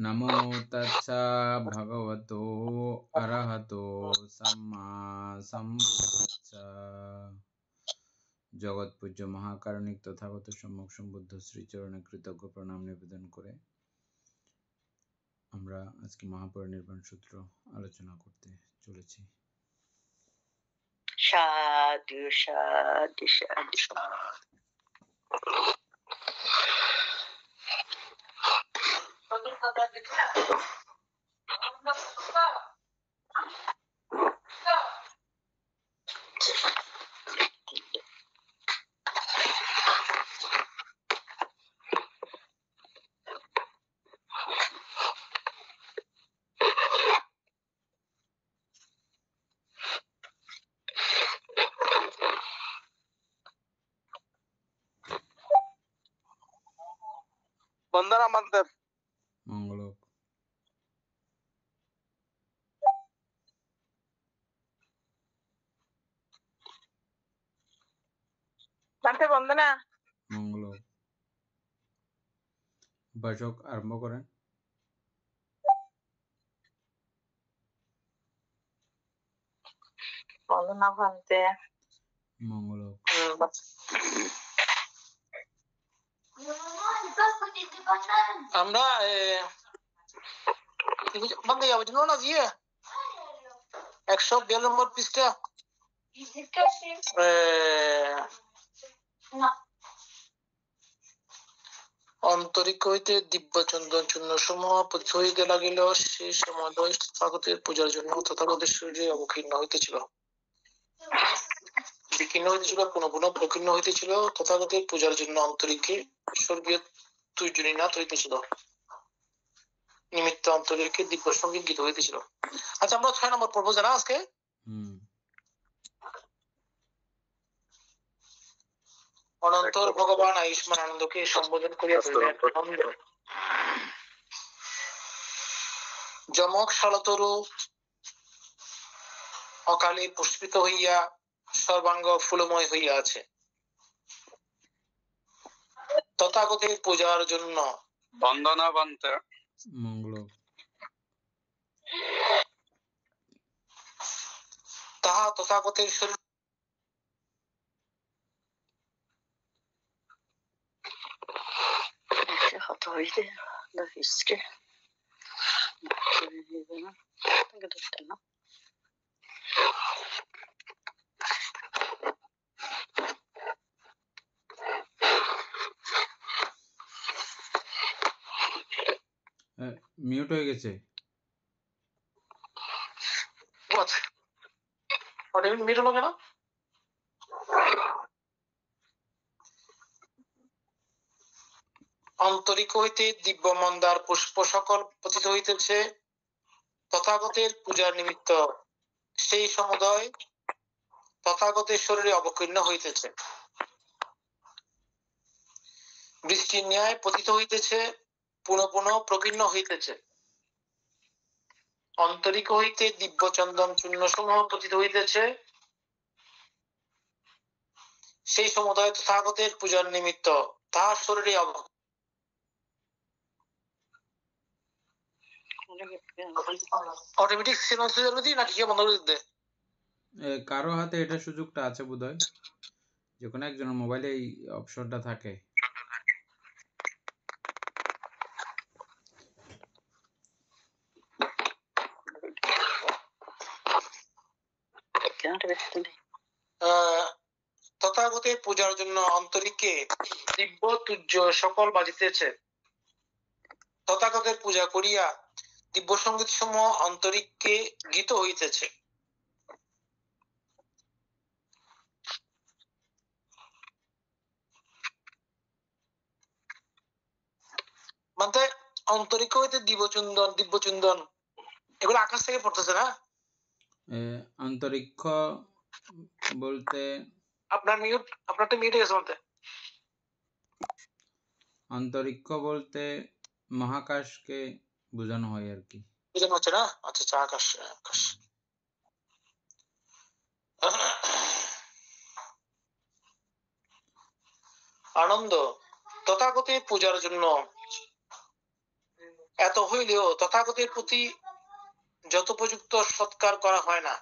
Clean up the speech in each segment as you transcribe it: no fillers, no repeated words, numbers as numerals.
নমো তচ্ছা ভগবতো অরহতো সম্মা সম্বুদ্ধস্সা। জগৎ পূজ্য মহাকারণিক তথাগত সম্যক সম্বুদ্ধ শ্রীচরণে কৃতজ্ঞ প্রণাম নিবেদন করে আমরা আজকে মহাপরিনির্বাণ সূত্র আলোচনা করতে চলেছি। সাধু সাধু সাধু বন্দনা মন্ত্র মঙ্গল জানতে বন্দনা মঙ্গল। উপাসক আরম্ভ করেন। বন্দনা ভান্তে মঙ্গল। আমরা বন্দে যাবো না দিয়ে 142 নম্বর পৃষ্ঠা অন্তরিক হইতে দিব্য চন্দন চূর্ণ সমূহ পতিত হইতে লাগিল। সেই সময় তথাগতের পূজার জন্য তথাগতের শরীরে অবতীর্ণ হইতেছিল, বিকীর্ণ হইতেছিল, পুনঃ পুনঃ প্রকীর্ণ হইতেছিল। তথাগতের পূজার জন্য অন্তরিকে স্বর্গীয় তুর্যনীনাথ হইতেছিল, নিমিত্ত অন্তরিকে দিব্য সঙ্গীত গীত হইতেছিল। আচ্ছা, আমরা 6 নম্বর পর্ব জানা আজকে। অনন্তর ভগবান আয়ুষ্মান আনন্দকে সম্বোধন করিয়া বলিলেন, আনন্দ যমক শালতরু অকালে পুষ্পিত হইয়া সর্বাঙ্গ ফুলময় হইয়া আছে। তথাগতের পূজার জন্য বন্দনা বন্তে মঙ্গল। তাহা তথাগতের শরীর হত হইতে দহিষ্কে না মিউট হয়ে গেছে। মিট হলো কেন? অন্তরিক হইতে দিব্য মন্দার পুষ্প সকল পতিত হইতেছে তথাগতের পূজার নিমিত্ত। সেই সমুদয় তথাগতের শরীরে অবতীর্ণ হইতেছে, বৃষ্টির ন্যায় পতিত হইতেছে, পুনঃ পুনঃ প্রকীর্ণ হইতেছে। অন্তরিক হইতে দিব্য চন্দন চূর্ণ সমূহ পতিত হইতেছে, সেই সমুদয় তথাগতের পূজার নিমিত্ত তাহার শরীরে অটোমেটিক নাকি কে বন্ধ করে দিতে? কারো হাতে এটা সুযোগটা আছে বোধহয়, যে কোনো একজনের মোবাইলে এই অপশনটা থাকে। তথাগতের পূজার জন্য অন্তরিকে দিব্য তুর্য সকল বাজিতেছে। তথাগতের পূজা করিয়া দিব্য সঙ্গীত সমূহ অন্তরিককে গীত হইতেছে। মানে অন্তরিক হইতে দিব্যচুন্দন এগুলো আকাশ থেকে পড়তেছে না? অন্তরিক্ষ বলতে আপনার মিউট, আপনারটা মিউট হয়ে গেছে। বলতে অন্তরিক্ষ বলতে মহাকাশকে বোঝানো হয় আর কি, বোঝানো হচ্ছে না? আচ্ছা আচ্ছা, আকাশ আকাশ। আনন্দ তথাগতের পূজার জন্য এত হইলেও তথাগতের প্রতি যথোপযুক্ত সৎকার করা হয় না।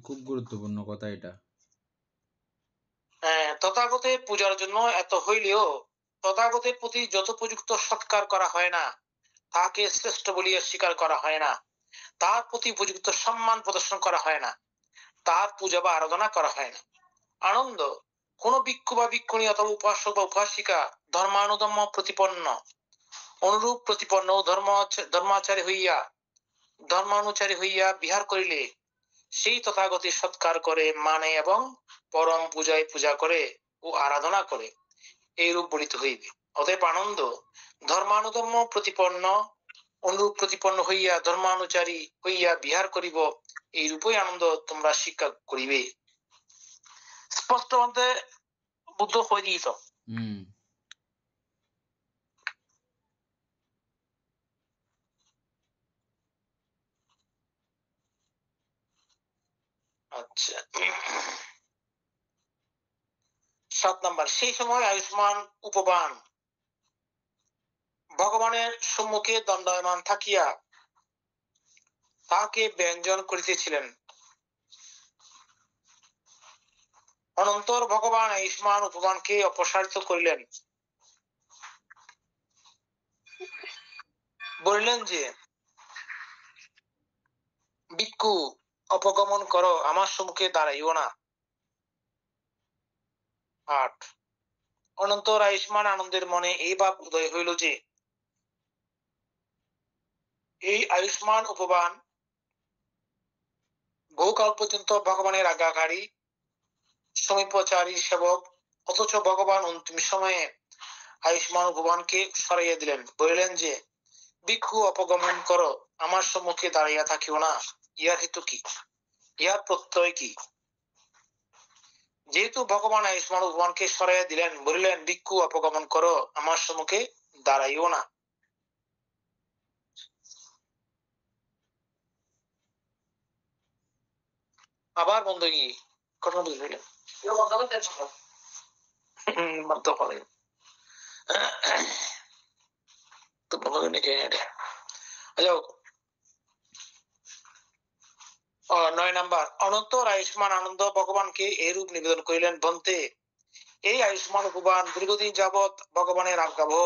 খুব গুরুত্বপূর্ণ কথা এটা। তথাগতের পূজার জন্য এত হইলেও তথাগতের প্রতি যথোপযুক্ত সৎকার করা হয় না, তাকে শ্রেষ্ঠ বলিয়া স্বীকার করা হয় না, তার প্রতি উপযুক্ত সম্মান প্রদর্শন করা হয় না, তার পূজা বা আরাধনা করা হয় না। আনন্দ, কোন ভিক্ষু বা ভিক্ষুণী অথবা উপাসক বা উপাসিকা ধর্মানুধর্ম প্রতিপন্ন অনুরূপ প্রতিপন্ন ধর্মাচারী হইয়া বিহার করিলে সেই তথাগতের সৎকার করে, মানে এবং পরম পূজায় পূজা করে ও আরাধনা করে, এইরূপ বলিতে হইবে। অতএব আনন্দ ধর্মানুধর্ম প্রতিপন্ন অনুরূপ প্রতিপন্ন হইয়া ধর্মানুচারী হইয়া বিহার করিব, এইরূপই আনন্দ তোমরা শিক্ষা করিবে। স্পষ্ট মতে বুদ্ধ হয়ে দিয়েছ। আচ্ছা, 7 নম্বর, সেই সময় আয়ুষ্মান উপবান ভগবানের সম্মুখে দণ্ডায়মান থাকিয়া তাকে ব্যঞ্জন করিতেছিলেন। অনন্তর ভগবান আয়ুষ্মান উপবানকে অপসারিত করিলেন, বলিলেন যে, ভিক্ষু অপগমন করো, আমার সম্মুখে দাঁড়াইও না। 8, অনন্তর আয়ুষ্মান আনন্দের মনে এই ভাব উদয় হইল যে এই আয়ুষ্মান উপবান বহুকাল পর্যন্ত ভগবানের আজ্ঞাকারী সমীপচারী সেবক, অথচ ভগবান অন্তিম সময়ে আয়ুষ্মান উপবানকে সরাইয়া দিলেন, বলিলেন যে, ভিক্ষু অপগমন করো, আমার সম্মুখে দাঁড়াইয়া থাকিও না। ইহার হেতু কি? ইহার প্রত্যয় কি? যেহেতু ভগবান আয়ুষ্মান উপবানকে সরাইয়া দিলেন, বলিলেন, ভিক্ষু অপগমন করো, আমার সম্মুখে দাঁড়াইও না। আবার বন্ধ কি ঘটনা বুঝলেন? তো বন্ধ নাকি? 9 নাম্বার, অনন্তর আয়ুষ্মান আনন্দ ভগবানকে এরূপ নিবেদন করিলেন, বন্তে, এই আয়ুষ্মান উপবান দীর্ঘদিন যাবৎ ভগবানের আজ্ঞাবহ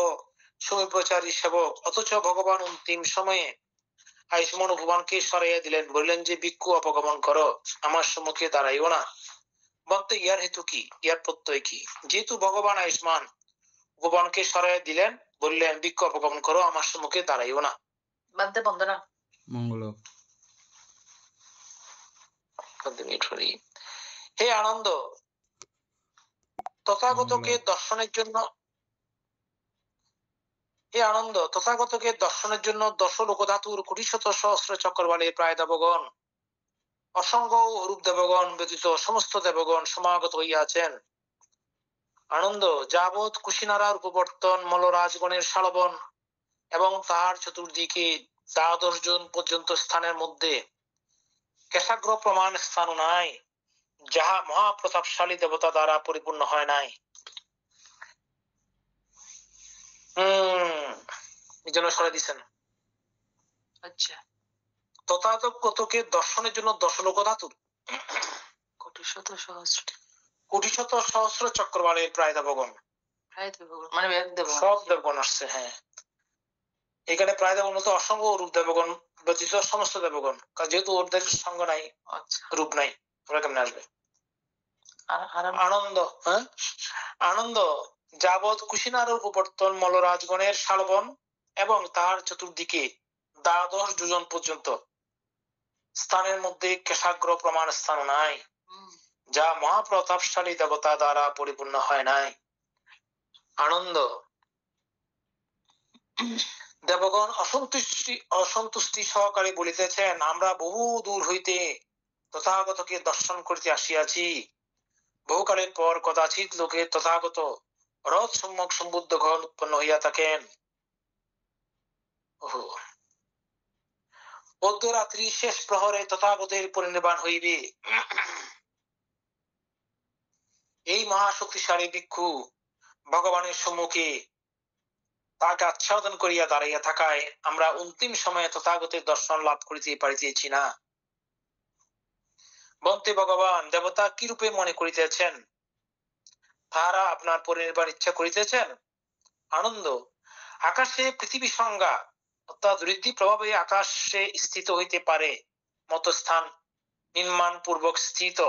সমীপচারী সেবক, অথচ ভগবান অন্তিম সময়ে আয়ুষ্মান উপবানকে সরাইয়া দিলেন, বললেন যে, ভিক্ষু অপগমন করো, আমার সম্মুখে দাঁড়াইও না। বলতে ইহার হেতু কি? ইহার প্রত্যয় কি? যেহেতু ভগবান আয়ুষ্মান উপবানকে সরাইয়া দিলেন, বললেন, ভিক্ষু অপগমন করো, আমার সম্মুখে দাঁড়াইও না। বাদে বন্দনা মঙ্গল। হে আনন্দ, তথাগতকে দর্শনের জন্য দশ লোকধাতুর কোটি শত সহস্র চক্রবালে প্রায় দেবগণ, অসংখ্য রূপ দেবগণ ব্যতীত সমস্ত দেবগণ সমাগত হইয়াছেন। আনন্দ, যাবৎ কুশিনারার উপবর্তন মল্লরাজগণের শালবন এবং তার চতুর্দিকে 10 জন পর্যন্ত স্থানের মধ্যে কেশাগ্র প্রমাণ স্থান নাই, যাহা মহাপ্রতাপশালী দেবতা দ্বারা পরিপূর্ণ হয় নাই। এই জন্য সরাই দিচ্ছেন। আচ্ছা, তথাগতকে দর্শনের জন্য 10 লোকধাতুর কোটি শত সহস্র চক্রবালের প্রায় দেবগণ, মানে সব দেবগণ আসছে। হ্যাঁ, এখানে প্রায় দেবগণ তো অসংখ্য রূপ দেবগণ ব্যতীত সমস্ত দেবগণ, যেহেতু ওদের সঙ্গ নাই, রূপ নাই, ওরা কেমনে আসবে? আনন্দ, হ্যাঁ, আনন্দ, যাবৎ কুশিনার উপবর্তন মল্লরাজগণের শালবন এবং তার চতুর্দিকে 10 যোজন পর্যন্ত স্থানের মধ্যে কেশাগ্র প্রমাণ স্থান নাই, যা মহাপ্রতাপশালী দেবতা দ্বারা পরিপূর্ণ হয় নাই। আনন্দ, দেবগণ অসন্তুষ্টি সহকারে বলিতেছেন, আমরা বহু দূর হইতে তথাগতকে দর্শন করিতে আসিয়াছি। বহুকালের পর কদাচিৎ লোকে তথাগত রথ সম্যক সম্বুদ্ধ গণ উৎপন্ন হইয়া থাকেন। মধ্যরাত্রি শেষ প্রহরে তথাগতের পরিনির্বাণ হইবে। এই মহাশক্তিশালী ভিক্ষু ভগবানের সম্মুখে তাকে আচ্ছাদন করিয়া দাঁড়াইয়া থাকায় আমরা অন্তিম সময়ে তথাগতের দর্শন লাভ করিতে পারিতেছি না। বন্তে ভগবান দেবতা কি রূপে মনে করিতেছেন? তাহারা আপনার পরিনির্বাণ ইচ্ছা করিতেছেন। আনন্দ, আকাশে পৃথিবী সংজ্ঞা অর্থাৎ ঋদ্ধি প্রভাবে আকাশে স্থিত হইতে পারে মত স্থান নির্মাণ পূর্বক স্থিত।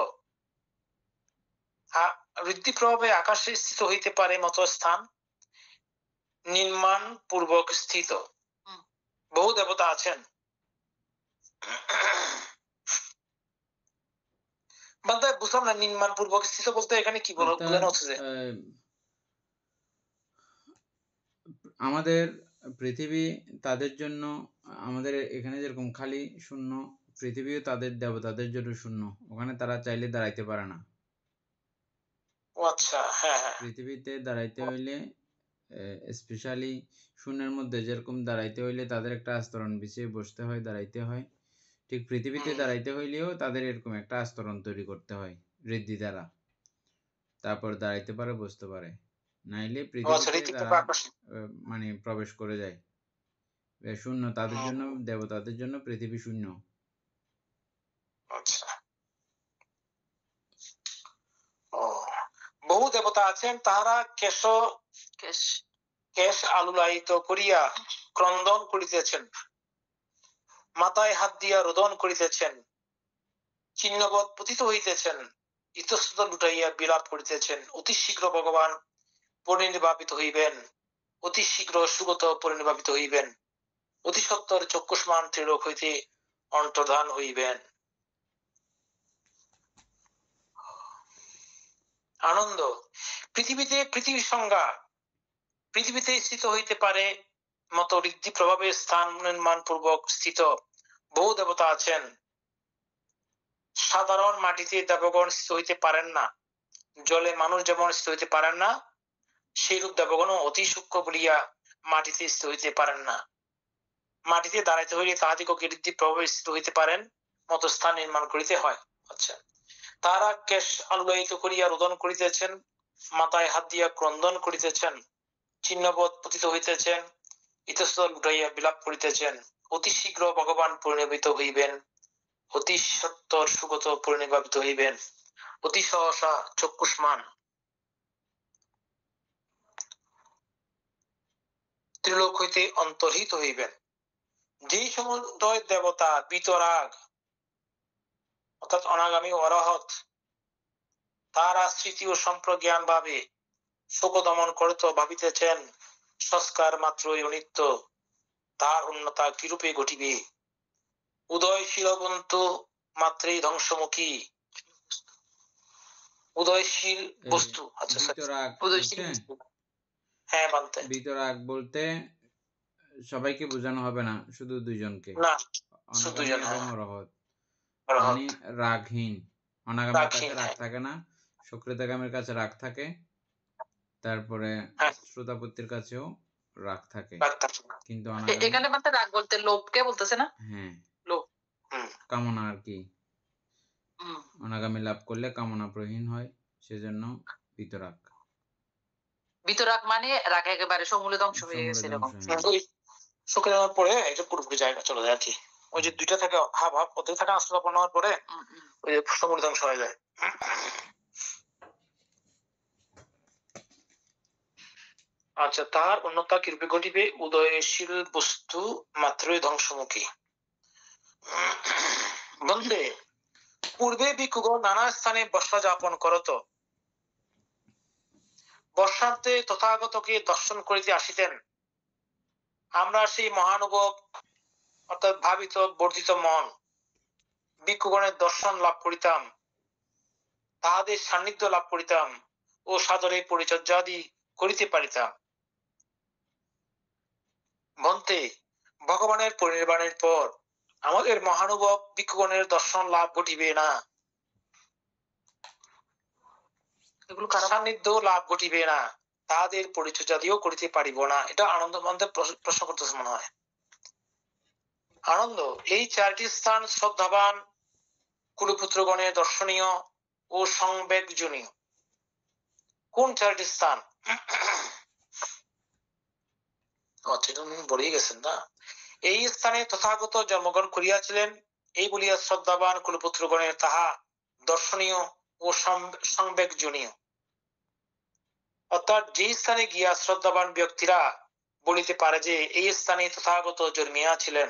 ঋদ্ধি প্রভাবে আকাশে স্থিত হইতে পারে মত স্থান নির্মাণ পূর্বক স্থিত বহু দেবতা আছেন। বুঝলাম না, নির্মাণ পূর্বক স্থিত বলতে এখানে কি বলেন হচ্ছে? আমাদের পৃথিবী তাদের জন্য, আমাদের এখানে যেরকম খালি শূন্য, পৃথিবীও তাদের দেবতাদের জন্য শূন্য, ওখানে তারা চাইলে দাঁড়াইতে পারে না। আচ্ছা, হ্যাঁ হ্যাঁ। পৃথিবীতে দাঁড়াইতে হইলে স্পেশালি শূন্যের মধ্যে যেরকম দাঁড়াইতে হইলে তাদের একটা আস্তরণ বিছিয়ে বসতে হয়, দাঁড়াইতে হয়, ঠিক পৃথিবীতে দাঁড়াইতে হইলেও তাদের এরকম একটা আস্তরণ তৈরি করতে হয় ঋদ্ধি দ্বারা, তারপর দাঁড়াইতে পারে, বসতে পারে, নাইলে পৃথিবীতে তারা মানে প্রবেশ করে যায়। শূন্য তাদের জন্য, দেবতাদের জন্য পৃথিবী শূন্য। আচ্ছা, বহু দেবতা আছেন, তাহারা কেশ আলুলায়িত করিয়া ক্রন্দন করিতেছেন, মাথায় হাত দিয়া রোদন করিতেছেন, চিহ্নবৎ পতিত হইতেছেন, ইতস্তত লুটাইয়া বিলাপ করিতেছেন। অতি শীঘ্র ভগবান পরিনির্বাপিত হইবেন, অতি শীঘ্র সুগত পরিনির্বাপিত হইবেন, অতি সত্বর চক্ষুষ্মান ত্রিলোক হইতে অন্তর্ধান হইবেন। আনন্দ, পৃথিবীতে পৃথিবীর সংজ্ঞা পৃথিবীতে স্থিত হইতে পারে মত ঋদ্ধি প্রভাবে স্থান নির্মাণ পূর্বক স্থিত বহু দেবতা আছেন। সাধারণ মাটিতে দেবগণ স্থিত হইতে পারেন না, জলে মানুষ যেমন স্থিত হইতে পারেন না, সেইরূপ দেবগণ অতি সূক্ষ্ম বলিয়া মাটিতে স্থিত হইতে পারেন না। মাটিতে দাঁড়াইতে হইলে তাহাদিগকে ঋদ্ধি প্রভাবে স্থিত হইতে পারেন মত স্থান নির্মাণ করিতে হয়। আচ্ছা, তারা কেশ আলুলায়িত করিয়া রোদন করিতেছেন, মাথায় হাত দিয়া ক্রন্দন করিতেছেন, চিহ্নবোধ পতিত হইতেছেন, ইতস্তত লুটাইয়া বিলাপ করিতেছেন। অতি শীঘ্র ভগবান পরিনির্বাপিত হইবেন, অতি সত্বর সুগত পরিনির্বাপিত হইবেন, অতি সহসা চক্ষুষ্মান ত্রিলোক হইতে অন্তর্হিত হইবেন। যেই সমুদয় দেবতা বিতরাগ অর্থাৎ অনাগামী অরহত, তারা স্মৃতি ও সম্প্রজ্ঞান ভাবে শোক দমন করত ভাবিতেছেন সংস্কার মাত্রই অনিত্য, তার উন্নতা কিরূপে ঘটিবে। উদয়শীল বন্তু মাত্রেই ধ্বংসমুখী, উদয়শীল বস্তু। আচ্ছা, হ্যাঁ, মানতে বিতরাগ বলতে সবাইকে বোঝানো হবে না, শুধু দুইজনকে, অনাগামী এবং অরহত, মানে রাগহীন। অনাগামীর কাছে রাগ থাকে না, সক্রিয়তাগামীর কাছে রাগ থাকে, তারপরে শ্রোতাপত্তির কাছেও রাগ থাকে, কিন্তু এখানে বলতে রাগ বলতে লোভকে বলতেছে না? হ্যাঁ, লোভ, কামনা আর কি। অনাগামী লাভ করলে কামনা প্রহীন হয়, সেজন্য বিতরাগ। বিতরাগ মানে রাগ একেবারে সমূলে ধ্বংস হয়ে গেছে এরকম। শুকে যাওয়ার পরে একটা পুরোপুরি জায়গা চলে যায় আর কি। ওই যে দুইটা থেকে হাফ হাফ ওদের থেকে আশ্রয় নেওয়ার পরে ওই যে সমূলে ধ্বংস হয়ে যায়। আচ্ছা, তার উন্নতা কিরূপে ঘটিবে? উদয়শীল বস্তু মাত্রই ধ্বংসমুখী। বলতে পূর্বে ভিক্ষুগণ নানা স্থানে বর্ষা যাপন করত, বর্ষান্তে তথাগতকে দর্শন করিতে আসিতেন। আমরা সেই মহানুভব অর্থাৎ ভাবিত বর্ধিত মন ভিক্ষুগণের দর্শন লাভ করিতাম, তাহাদের সান্নিধ্য লাভ করিতাম ও সাদরে পরিচর্যাদি করিতে পারিতাম। বন্তে ভগবানের পরিনির্বাণের পর আমাদের মহানুভব ভিক্ষুগণের দর্শন লাভ ঘটিবে না, সান্নিধ্য লাভ ঘটিবে না, তাহাদের পরিচর্যাদিও করিতে পারিব না। এটা আনন্দ মন্তে প্রশ্ন করতেছে মনে হয়। আনন্দ, এই চারটি স্থান শ্রদ্ধাবান কুলপুত্রগণের দর্শনীয় ও সংবেদজনীয়। কোন 4টি স্থান? আচ্ছা, এটা উনি বলেই গেছেন না। এই স্থানে তথাগত জন্মগ্রহণ করিয়াছিলেন, এই বলিয়া শ্রদ্ধাবান কুলপুত্রগণের তাহা দর্শনীয় ও সংবেগজনীয়। অর্থাৎ যে স্থানে গিয়া শ্রদ্ধাবান ব্যক্তিরা বলিতে পারে যে এই স্থানে তথাগত জন্মিয়াছিলেন,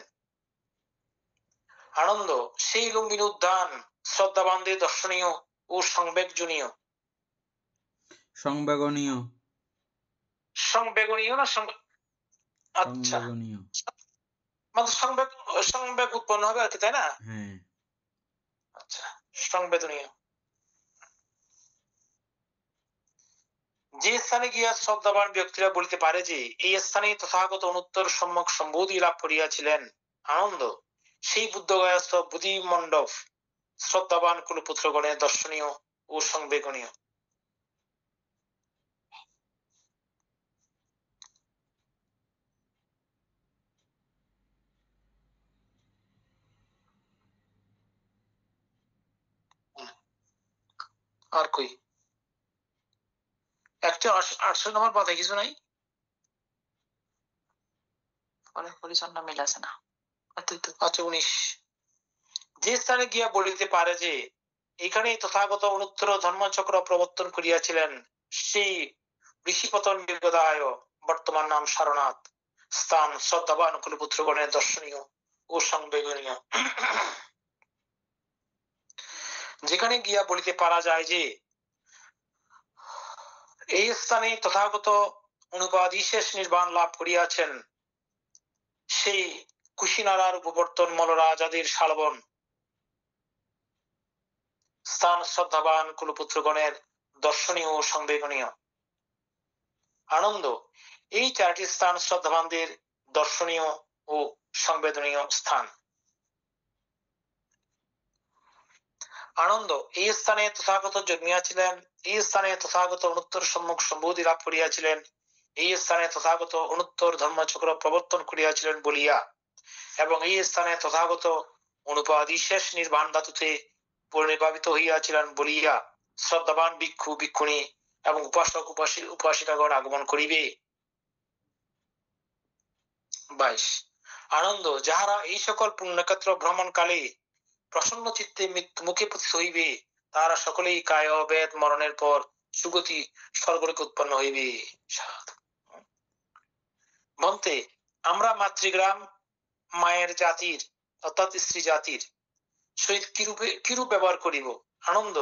আনন্দ সেই লুম্বিনী উদ্যান শ্রদ্ধাবানদের দর্শনীয় ও সংবেগজনীয়। সংবেগনীয়। সংবেগনীয় না আচ্ছা, সংবেগনীয়। মানে সংবেগ উৎপন্ন হবে আর কি, তাই না? হ্যাঁ। আচ্ছা, সংবেদনীয়। যে স্থানে গিয়া শ্রদ্ধাবান ব্যক্তিরা বলিতে পারে যে এই স্থানে তথাগত অনুত্তর সম্যক সম্বোধি লাভ করিয়াছিলেন, আনন্দ সেই বুদ্ধগয়াস্থ বুদ্ধি মণ্ডপ শ্রদ্ধাবান কুলপুত্রগণের দর্শনীয় ও সংবেদনীয়। আর কই 168 নম্বর পাতায় কিছু নাই? পরিচ্ছন্ন মিল আছে না? আচ্ছা, 19। যে স্থানে গিয়া বলিতে পারে যে এখানে তথাগত অনুত্তর ধর্মচক্র প্রবর্তন করিয়াছিলেন, সেই ঋষিপতন বিগদায় বর্তমান নাম সারনাথ স্থান শ্রদ্ধাবান কুলপুত্রগণের দর্শনীয় ও সংবেদনীয়। যেখানে গিয়া বলিতে পারা যায় যে এই স্থানে তথাগত অনুপাধি শেষ নির্বাণ লাভ করিয়াছেন, সেই কুশিনারার উপবর্তন মলরাজ আদির শালবন স্থান শ্রদ্ধাবান কুলপুত্রগণের দর্শনীয় ও সংবেদনীয়। আনন্দ এই 4টি স্থান শ্রদ্ধাবানদের দর্শনীয় ও সংবেদনীয় স্থান। আনন্দ এই স্থানে তথাগত জন্মিয়াছিলেন, এই স্থানে তথাগত অনুত্তর সম্মুখ সম্বোধি লাভ করিয়াছিলেন, এই স্থানে তথাগত অনুত্তর ধর্মচক্র প্রবর্তন করিয়াছিলেন বলিয়া এবং এই স্থানে তথাগত অনুপাধি শেষ নির্বাণ ধাতুতে পরিনির্বাপিত হইয়াছিলেন বলিয়া শ্রদ্ধাবান ভিক্ষু ভিক্ষুণী এবং উপাসক উপাসিকাগণ আগমন করিবে। 22 আনন্দ যাহারা এই সকল পুণ্যক্ষেত্র ভ্রমণ কালে প্রসন্ন চিত্তে মৃত্যু মুখে পতিত হইবে, তারা সকলেই কায় বেদ মরণের পর সুগতি স্বর্গলোকে উৎপন্ন হইবে। বলতে আমরা মাতৃগ্রাম মায়ের জাতির অর্থাৎ স্ত্রী জাতির সহিত কিরূপ ব্যবহার করিব? আনন্দ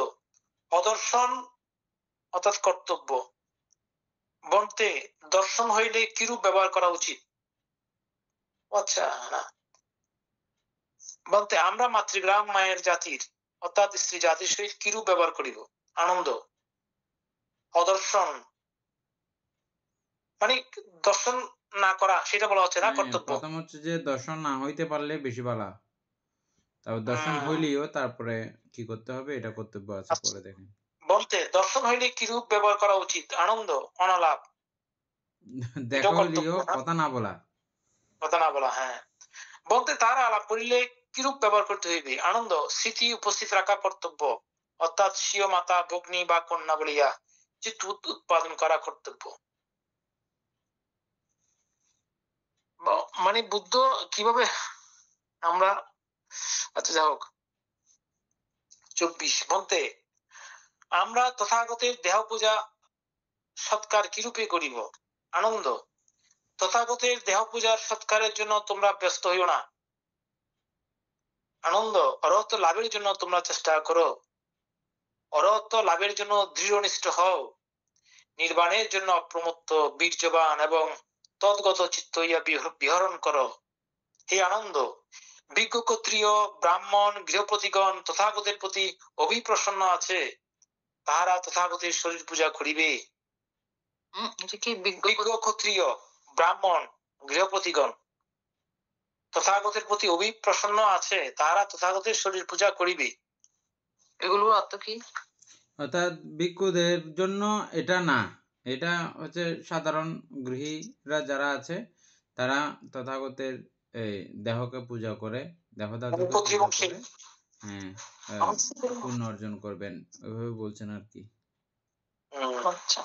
অদর্শন অর্থাৎ কর্তব্য। বলতে দর্শন হইলে কিরূপ ব্যবহার করা উচিত? আচ্ছা, না, বলতে আমরা মাতৃগ্রাম মায়ের জাতির অর্থাৎ স্ত্রী জাতির সহিত কিরূপ ব্যবহার করিব? আনন্দ অদর্শন মানে দর্শন না করা, সেটা বলা হচ্ছে না কর্তব্য। প্রথম হচ্ছে যে দর্শন না হইতে পারলে বেশি ভালো, তারপর দর্শন হইলেও তারপরে কি করতে হবে এটা কর্তব্য আছে, পরে দেখেন। বলতে দর্শন হইলে কিরূপ ব্যবহার করা উচিত? আনন্দ অনালাপ। দেখা হইলেও কথা না বলা। কথা না বলা, হ্যাঁ। বলতে তার আলাপ করিলে কিরূপ ব্যবহার করতে হইবে? আনন্দ স্মৃতি উপস্থিত রাখা কর্তব্য, অর্থাৎ স্বীয় মাতা ভগ্নী বা কন্যা বলিয়া চিত্ত উৎপাদন করা কর্তব্য। মানে বুদ্ধ কিভাবে আমরা, আচ্ছা যা হোক। 24 বলতে আমরা তথাগতের দেহ পূজা সৎকার কিরূপে করিব? আনন্দ তথাগতের দেহ পূজার সৎকারের জন্য তোমরা ব্যস্ত হইও না। আনন্দ অরহত লাভের জন্য তোমরা চেষ্টা করো, অরহত লাভের জন্য দৃঢ়নিষ্ঠ হও, নির্বাণের জন্য প্রমত্ত বীর্যবান এবং তদ্গত চিত্ত হইয়া বিহরণ করো। হে আনন্দ বিজ্ঞ ক্ষত্রিয় ব্রাহ্মণ গৃহপতিগণ তথাগতের প্রতি অভিপ্রসন্ন আছে, তাহারা তথাগতের শরীর পূজা করিবে। বিজ্ঞ ক্ষত্রিয় ব্রাহ্মণ গৃহপতিগণ তথাগতের প্রতি অভিপ্রসন্ন আছে, তাহারা তথাগতের শরীর পূজা করিবে। এগুলোর অর্থ কি? অর্থাৎ ভিক্ষুদের জন্য এটা না, এটা হচ্ছে সাধারণ গৃহীরা যারা আছে তারা তথাগতের দেহকে পূজা করে, দেহধাতুকে পূজা করে, হ্যাঁ, পুণ্য অর্জন করবেন, ওইভাবে বলছেন আর কি। আচ্ছা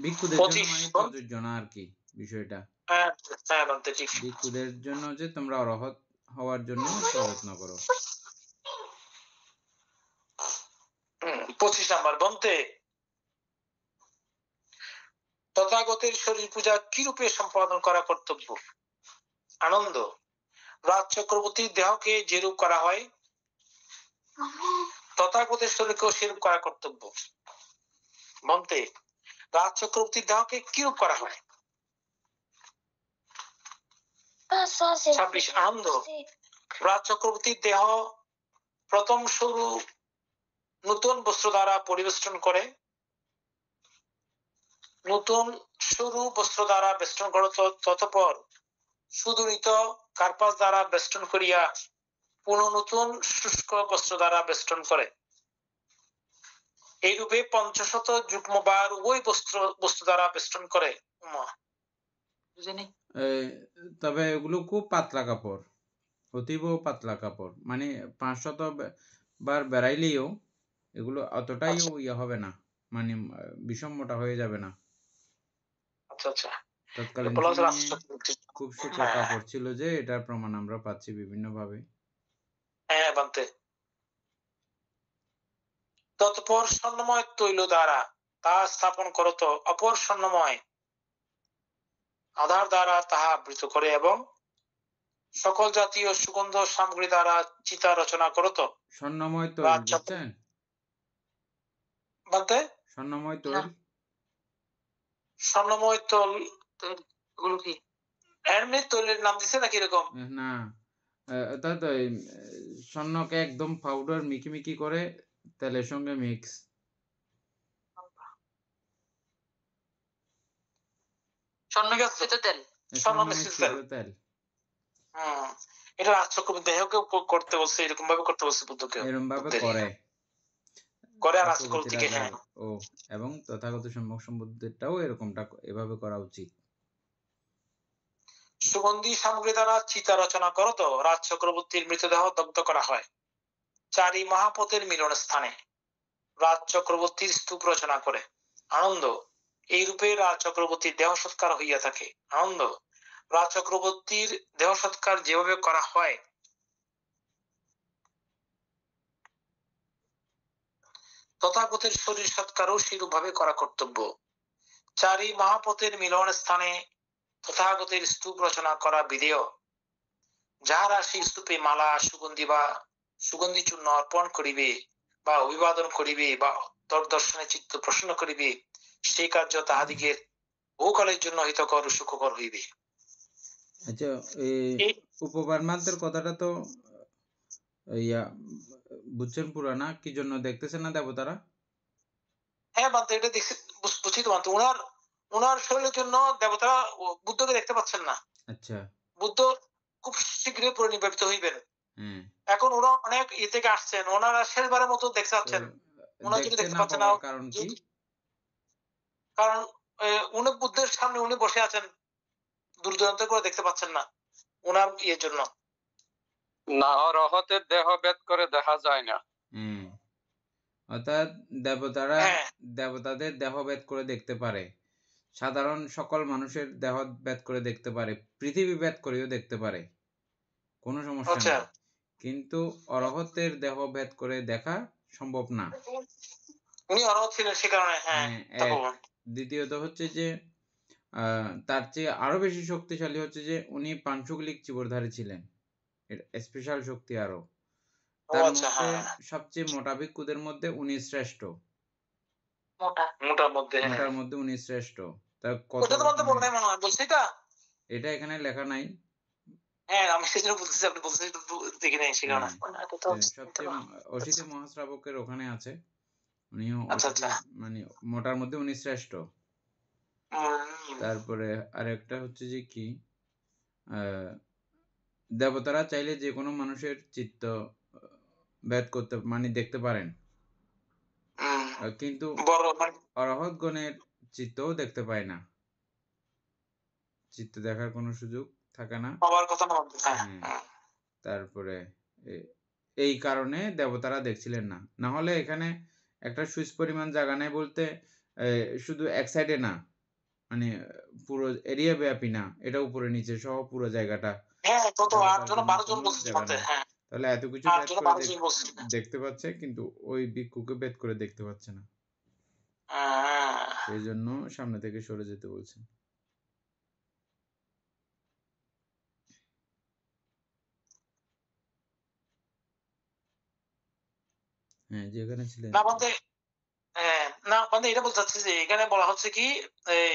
ভিক্ষুদের জন্য 25 মানে বল। প্রযোজ্য না আর কি বিষয়টা। হ্যাঁ হ্যাঁ বলতে ঠিক। ভিক্ষুদের জন্য যে তোমরা অরহৎ হওয়ার জন্য প্রযত্ন করো। 25 নাম্বার বলতে তথাগতের শরীর পূজা কি রূপে সম্পাদন করা কর্তব্য? আনন্দ, রাজ চক্রবর্তীর দেহকে যেরূপ করা হয় তথাগতের শরীরকেও সেরূপ করা কর্তব্য। বলতে রাজ চক্রবর্তীর দেহকে কিরূপ করা হয়? 26 আনন্দ, রাজ চক্রবর্তীর দেহ প্রথম শুরু নতুন বস্ত্র দ্বারা পরিবেষ্টন করে, নতুন সরু বস্ত্র দ্বারা বেষ্টন করো, ততপর সুদূরিত কার্পাস দ্বারা বেষ্টন করিয়া পুনঃ নতুন শুষ্ক বস্ত্র দ্বারা বেষ্টন করে। এইরূপে 500 যুগ্মবার উভয় বস্ত্র দ্বারা বেষ্টন করে। তবে এগুলো খুব পাতলা কাপড়, অতীব পাতলা কাপড়, মানে 500 বার বেড়াইলেও এগুলো অতটাই ইয়ে হবে না, মানে বিষম মোটা হয়ে যাবে না। আচ্ছা তৎকালীন খুব সূক্ষ্ম কাপড় ছিল যে, এটার প্রমাণ আমরা পাচ্ছি বিভিন্ন ভাবে। হ্যাঁ বান্তে তৎপর স্বর্ণময় তৈল দ্বারা তা স্থাপন করত, অপর স্বর্ণময় আধার দ্বারা তাহা আবৃত করে এবং সকল জাতীয় সুগন্ধ সামগ্রী দ্বারা চিতা রচনা করত। স্বর্ণময় তৈল বুঝছেন? বান্তে স্বর্ণময় তৈল, স্বর্ণময় তৈল গুলো কি এমনি তৈলের নাম দিছে নাকি এরকম? না, অর্থাৎ স্বর্ণকে একদম পাউডার মিকি করে তেলের সঙ্গে মিক্স। স্বর্ণ মিশ্রিত তেল, স্বর্ণ মিশ্রিত তেল। এটা রাজ চক্রবর্তী দেহকে করতে বলছে, এরকম ভাবে করতে বলছে বুদ্ধকে, এরকম ভাবে করে করে রাজ চক্রবর্তীকে। হ্যাঁ ও, এবং তথাগত সম্যক সম্বুদ্ধেরটাও এরকমটা এভাবে করা উচিত। সুগন্ধি সামগ্রী দ্বারা চিতা রচনা করত, রাজ চক্রবর্তীর মৃতদেহ দগ্ধ করা হয়। 4 মহাপথের মিলন স্থানে রাজ চক্রবর্তীর স্তূপ রচনা করে। আনন্দ, এই রূপে রাজ চক্রবর্তীর দেহ সৎকার হইয়া থাকে। আনন্দ, রাজ চক্রবর্তীর দেহ সৎকার যেভাবে করা হয় তথাগতের শরীর সৎকারও সেরূপ ভাবে করা কর্তব্য। 4 মহাপথের মিলন স্থানে তথাগতের স্তূপ রচনা করা বিধেয়। যাহারা সেই স্তূপে মালা সুগন্ধি বা সুগন্ধি চূর্ণ অর্পণ করিবে বা অভিবাদন করিবে বা দর্শনে চিত্ত প্রসন্ন করিবে, সেই কার্য তাহাদিগের বহুকালের জন্য হিতকর ও সুখকর হইবে। আচ্ছা, এই উপবার্মান্তের কথাটা তো ইয়া বুঝছেন পুরা না? কি জন্য দেখতেছেন না দেবতারা? হ্যাঁ বান্তে এটা দেখছি, বুঝছি তো বান্তে। ওনার শরীরের জন্য দেবতারা বুদ্ধকে দেখতে পাচ্ছেন না। আচ্ছা, বুদ্ধ খুব শীঘ্রই পরিনির্বাপিত হইবেন। হ্যাঁ, এখন ওরা অনেক ইয়ে থেকে আসছেন, ওনারা শেষবারের মতো দেখতে পাচ্ছেন, ওনার জন্য দেখতে পাচ্ছেন না। কারণ কি? কারণ উনি বুদ্ধের সামনে উনি বসে আছেন, দূরদূরান্ত করে দেখতে পাচ্ছেন না ওনার ইয়ের জন্য। না, রহতের দেহ ভেদ করে দেখা যায় না। অর্থাৎ দেবতাদের দেহ ভেদ করে দেখতে পারে, সাধারণ সকল মানুষের দেহ ভেদ করে দেখতে পারে, পৃথিবী ভেদ করেও দেখতে পারে, কোনো সমস্যা নেই। কিন্তু অরহতের দেহ ভেদ করে দেখা সম্ভব না। উনি অরহত ছিলেন সে কারণে। হ্যাঁ, দ্বিতীয়ত হচ্ছে যে তার চেয়ে আরো বেশি শক্তিশালী হচ্ছে যে উনি পাঞ্চুকলিক চিবরধারী ছিলেন, স্পেশাল শক্তি আরো। তার মধ্যে সবচেয়ে মোটা ভিক্ষুদের মধ্যে উনি শ্রেষ্ঠ, মোটার মধ্যে উনি শ্রেষ্ঠ। এটা এখানে লেখা নাই। হ্যাঁ, আমি সেজন্য বলতেছি, আপনি বলতেছেন দেখি নাই, সেখানে সবচেয়ে অসিত মহাশ্রাবকের ওখানে আছে, উনিও মানে মোটার মধ্যে উনি শ্রেষ্ঠ। তারপরে আরেকটা হচ্ছে যে কি, দেবতারা চাইলে যে কোনো মানুষের চিত্ত ভেদ করতে মানে দেখতে পারেন, কিন্তু অরহৎ গণের চিত্তও দেখতে পায় না, চিত্ত দেখার কোনো সুযোগ থাকে না। তারপরে এই কারণে দেবতারা দেখছিলেন না। না হলে এখানে একটা সুইচ পরিমাণ জায়গা নাই বলতে শুধু এক সাইডে না, মানে পুরো এরিয়া ব্যাপী না, এটা উপরে নিচে সহ পুরো জায়গাটা হ্যাঁ, তত রাখার 8 জন জন্য 12 জন কোনো বলছে জায়গা বলতে, নাই। হ্যাঁ, তাহলে এত কিছু 8 ভেদ জন করে 12 জন বলছে। দেখতে পাচ্ছে, কিন্তু ওই ভিক্ষুকে ভেদ করে দেখতে পাচ্ছে না। হ্যাঁ, সেই জন্য সামনে থেকে সরে যেতে বলছেন। হ্যাঁ, যেখানে ছিলেন। না বলতে, না বলতে এটা বলতে চাচ্ছি যে এখানে বলা হচ্ছে কি, এই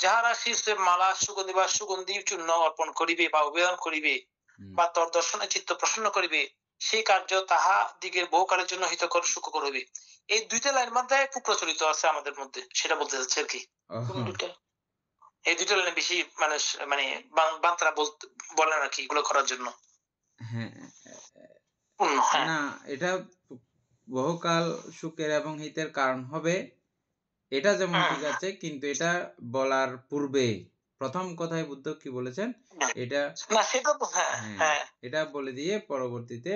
যাহারা শীর্ষে মালা সুগন্ধি বা সুগন্ধি চূর্ণ অর্পণ করিবে বা অভিধান করিবে হুম। বা তোর দর্শনে চিত্ত প্রসন্ন করিবে, সেই কার্য তাহা দিগের বহুকালের জন্য হিতকর সুখকর হইবে। এই দুইটা লাইন মধ্যে খুব প্রচলিত আছে আমাদের মধ্যে, সেটা বলতে চাচ্ছি আর কি। কোন ওহ, দুইটা? এই দুইটা লাইনে বেশি মানুষ মানে বান্তারা বলেন আর কি, এগুলো করার জন্য। হ্যাঁ, হ্যাঁ, না, এটা বহুকাল সুখের এবং হিতের কারণ হবে, এটা যেমন ঠিক আছে, কিন্তু এটা বলার পূর্বে প্রথম কথায় বুদ্ধ কি বলেছেন, এটা না সেটা তো, হ্যাঁ হ্যাঁ, হ্যাঁ, এটা বলে দিয়ে পরবর্তীতে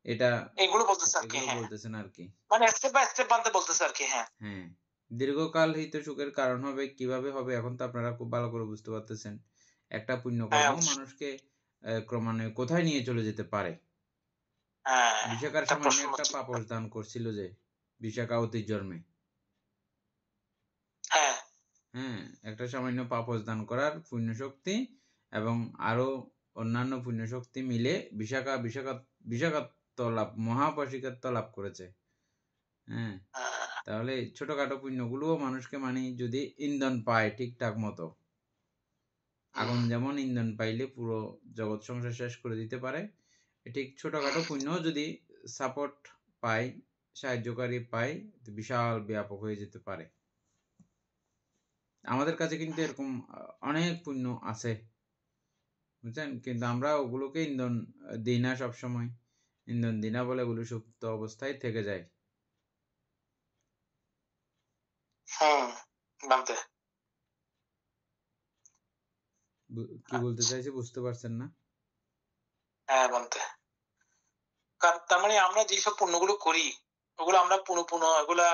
এটা এগুলো বলতেছে আর কি, এগুলো হ্যাঁ, বলতেছেন আর কি। মানে স্টেপ বাই স্টেপ বানতে বলতেছে আর কি, হ্যাঁ। হ্যাঁ, দীর্ঘকাল হিত সুখের কারণ হবে, কিভাবে হবে এখন তো আপনারা খুব ভালো করে বুঝতে পারতেছেন। একটা পুণ্যকর্ম হ্যাঁ, মানুষকে ক্রমান্বয়ে কোথায় নিয়ে চলে যেতে পারে। হ্যাঁ, বিশাখার একটা সামান্য প্রশ্ন একটা হচ্ছে। পাপস দান করছিল যে বিশাখা অতীত জন্মে, হ্যাঁ, হ্যাঁ, একটা সামান্য পাপস দান করার পুণ্য শক্তি এবং আরো অন্যান্য পুণ্য শক্তি মিলে বিশাখাত্ব লাভ, মহাপাশিকত্ব লাভ করেছে। হ্যাঁ, হ্যাঁ, তাহলে ছোটখাটো পুণ্যগুলোও মানুষকে মানে যদি ইন্ধন পায় ঠিকঠাক মতো, আগুন যেমন ইন্ধন পাইলে পুরো জগৎ সংসার শেষ করে দিতে পারে, ঠিক ছোটখাটো পুণ্য যদি সাপোর্ট পায়, সাহায্যকারী পায়, তো বিশাল ব্যাপক হয়ে যেতে পারে। আমাদের কাছে কিন্তু এরকম অনেক পুণ্য আছে, বুঝছেন, কিন্তু আমরা ওগুলোকে ইন্ধন দিই না, সবসময় ইন্ধন দিই না বলে ওগুলো সুপ্ত অবস্থায় থেকে যায়। বানতে। কি বলতে চাইছি বুঝতে পারছেন না? হ্যাঁ, বানতে। তার মানে আমরা যেসব পণ্যগুলো করি, ওগুলো আমরা পুনঃ পুনঃ এগুলা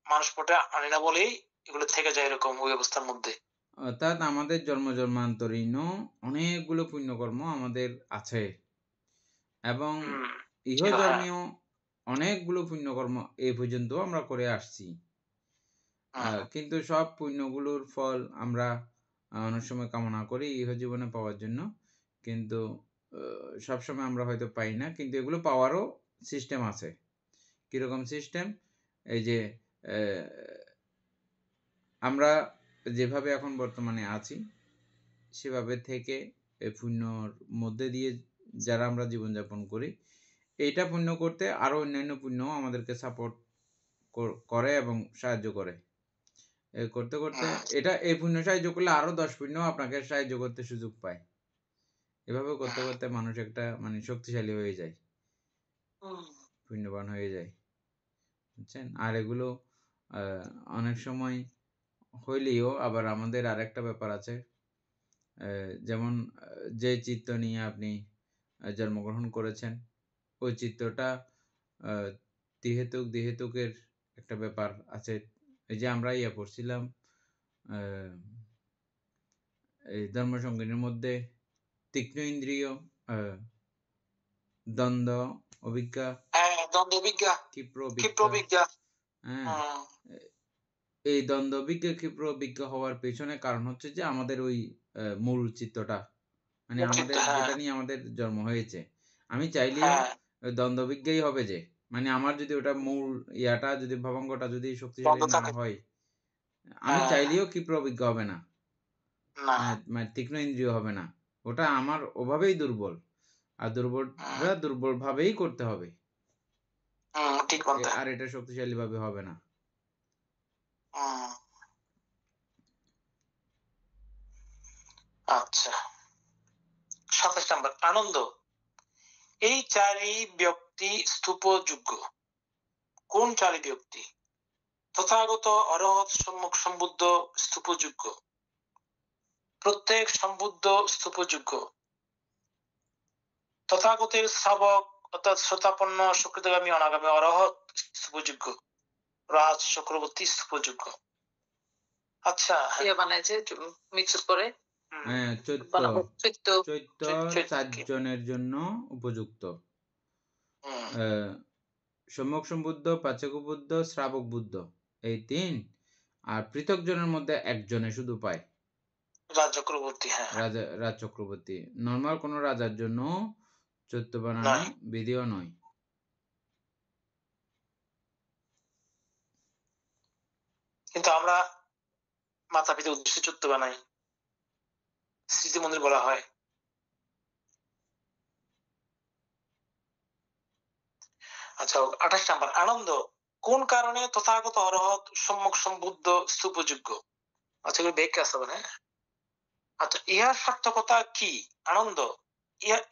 মানুষ পটে আনি না বলেই এগুলো থেকে যায় এরকম ওই অবস্থার মধ্যে। অর্থাৎ আমাদের জন্মান্তরীণ অনেকগুলো পুণ্যকর্ম আমাদের আছে, এবং হ্যাঁ, ইহজন্মীয় অনেকগুলো পুণ্যকর্ম এ পর্যন্ত আমরা করে আসছি। কিন্তু সব পুণ্যগুলোর ফল আমরা অনেক সময় কামনা করি ইহজীবনে পাওয়ার জন্য, কিন্তু সবসময় আমরা হয়তো পাই না, কিন্তু এগুলো পাওয়ারও সিস্টেম আছে। কিরকম সিস্টেম? এই যে আমরা যেভাবে এখন বর্তমানে আছি সেভাবে থেকে এই পুণ্যর মধ্যে দিয়ে যারা আমরা জীবনযাপন করি, এইটা পুণ্য করতে আরো অন্যান্য পুণ্য আমাদেরকে সাপোর্ট করে এবং সাহায্য করে। করতে করতে এটা এই পুণ্য সাহায্য করলে আরো 10 পুণ্য আপনাকে সাহায্য করতে সুযোগ পায়। এভাবে করতে করতে মানুষ একটা মানে শক্তিশালী হয়ে যায়, পুণ্যবান হয়ে যায়, বুঝছেন। আর এগুলো অনেক সময় হইলেও আবার আমাদের আরেকটা ব্যাপার আছে, যেমন যে চিত্ত নিয়ে আপনি জন্মগ্রহণ করেছেন, ওই চিত্তটা দেহেতুকের একটা ব্যাপার আছে। এই যে আমরা পড়ছিলাম এই ধর্মসংগীনের মধ্যে তীক্ষ্ণ ইন্দ্রিয়, দ্বন্দ্ব অভিজ্ঞা, দ্বন্দ্ব বিজ্ঞা, ক্ষিপ্র ক্ষিপ্র বিজ্ঞা। হ্যাঁ, এই দ্বন্দ্ব অভিজ্ঞা ক্ষিপ্র অভিজ্ঞা হওয়ার পেছনে কারণ হচ্ছে যে আমাদের ওই মূল চিত্তটা, মানে আমাদের যেটা নিয়ে আমাদের জন্ম হয়েছে, আমি চাইলেও দ্বন্দ্ব অভিজ্ঞাই হবে যে, মানে আমার যদি ওটা মূল ইয়াটা যদি ভবঙ্গটা যদি শক্তিশালী না হয়, আমি চাইলেও ক্ষিপ্র অভিজ্ঞ হবে না, মানে তীক্ষ্ণ ইন্দ্রিয় হবে না, ওটা আমার ওভাবেই দুর্বল, আর দুর্বলরা দুর্বল ভাবেই করতে হবে, আর এটা শক্তিশালী ভাবে হবে না। আচ্ছা, 27 নম্বর, আনন্দ। এই চারি ব্যক্তি স্তূপযোগ্য। কোন চারি ব্যক্তি? তথাগত অরহৎ সম্মুখ সম্বুদ্ধ স্তূপযোগ্য, প্রত্যেক সম্বুদ্ধ স্তূপযোগ্য, তথাগতের শ্রাবক অর্থাৎ শ্রোতাপন্ন সুকৃতগামী অনাগামী অরহৎ স্তূপযোগ্য, রাজ চক্রবর্তী স্তূপযোগ্য। আচ্ছা, ইয়ে বানাইছে মৃত্যুর পরে হুম, হ্যাঁ, চৈত্য চৈত্য চৈত্য চৈত্য 4 কি? জনের জন্য উপযুক্ত। হুম, সম্যক সম্বুদ্ধ, পাচক বুদ্ধ, শ্রাবক বুদ্ধ, এই 3। আর পৃথক জনের মধ্যে একজনে শুধু পায়, রাজ চক্রবর্তী, হ্যাঁ, রাজ চক্রবর্তী। নরমাল কোনো রাজার জন্য চৈত্য বানানো নয়। বিধিও নয়। কিন্তু আমরা মাতা পিতার উদ্দেশ্যে চৈত্য বানাই, স্মৃতি মন্দির বলা হয়। আচ্ছা, 28 নাম্বার, আনন্দ কোন কারণে তথাগত অরহত সম্যক সম্বুদ্ধ স্তূপযোগ্য? আচ্ছা, এগুলো ব্যাখ্যা আছে মানে। আচ্ছা, ইহার সার্থকতা কি? আনন্দ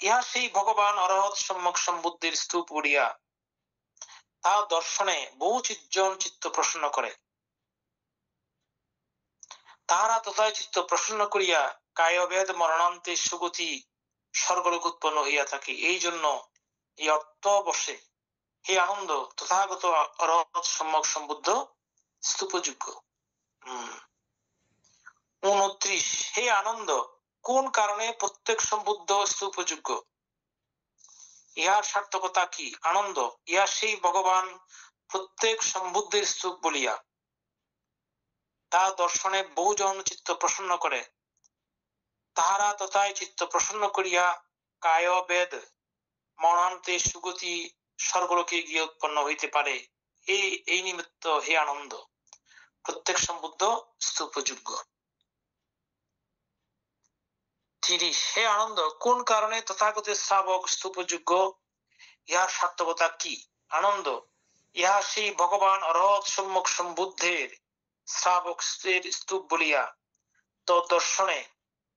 ইহা সেই ভগবান অরহত সম্যক সম্বুদ্ধের স্তূপ উড়িয়া তা দর্শনে বহু চিত্তজন চিত্ত প্রসন্ন করে, তাহারা তথায় চিত্ত প্রসন্ন করিয়া কায়ভেদ মরণান্তে সুগতি স্বর্গলোক উৎপন্ন হইয়া থাকে। এই জন্য এই অর্থ বসে হে আনন্দ তথাগত অরহত সম্যক সম্বুদ্ধ স্তূপযোগ্য। 29, হে আনন্দ কোন কারণে প্রত্যেক সম্বুদ্ধ স্তূপযোগ্য? ইহার সার্থকতা কি? আনন্দ ইহা সেই ভগবান প্রত্যেক সম্বুদ্ধের স্তূপ বলিয়া তা দর্শনে বহুজন চিত্ত প্রসন্ন করে, তাহারা তথায় চিত্ত প্রসন্ন করিয়া কায় বেদ মরণান্তে সুগতি স্বর্গলোকে গিয়ে উৎপন্ন হইতে পারে। এই নিমিত্ত হে আনন্দ প্রত্যেক সম্বুদ্ধ স্তূপযোগ্য। 30, হে আনন্দ কোন কারণে তথাগতের শ্রাবক স্তূপযোগ্য? ইহার সার্থকতা কি? আনন্দ ইহা সেই ভগবান অরহত সম্যক সম্বুদ্ধের শ্রাবকের স্তূপ বলিয়া তদ্দর্শনে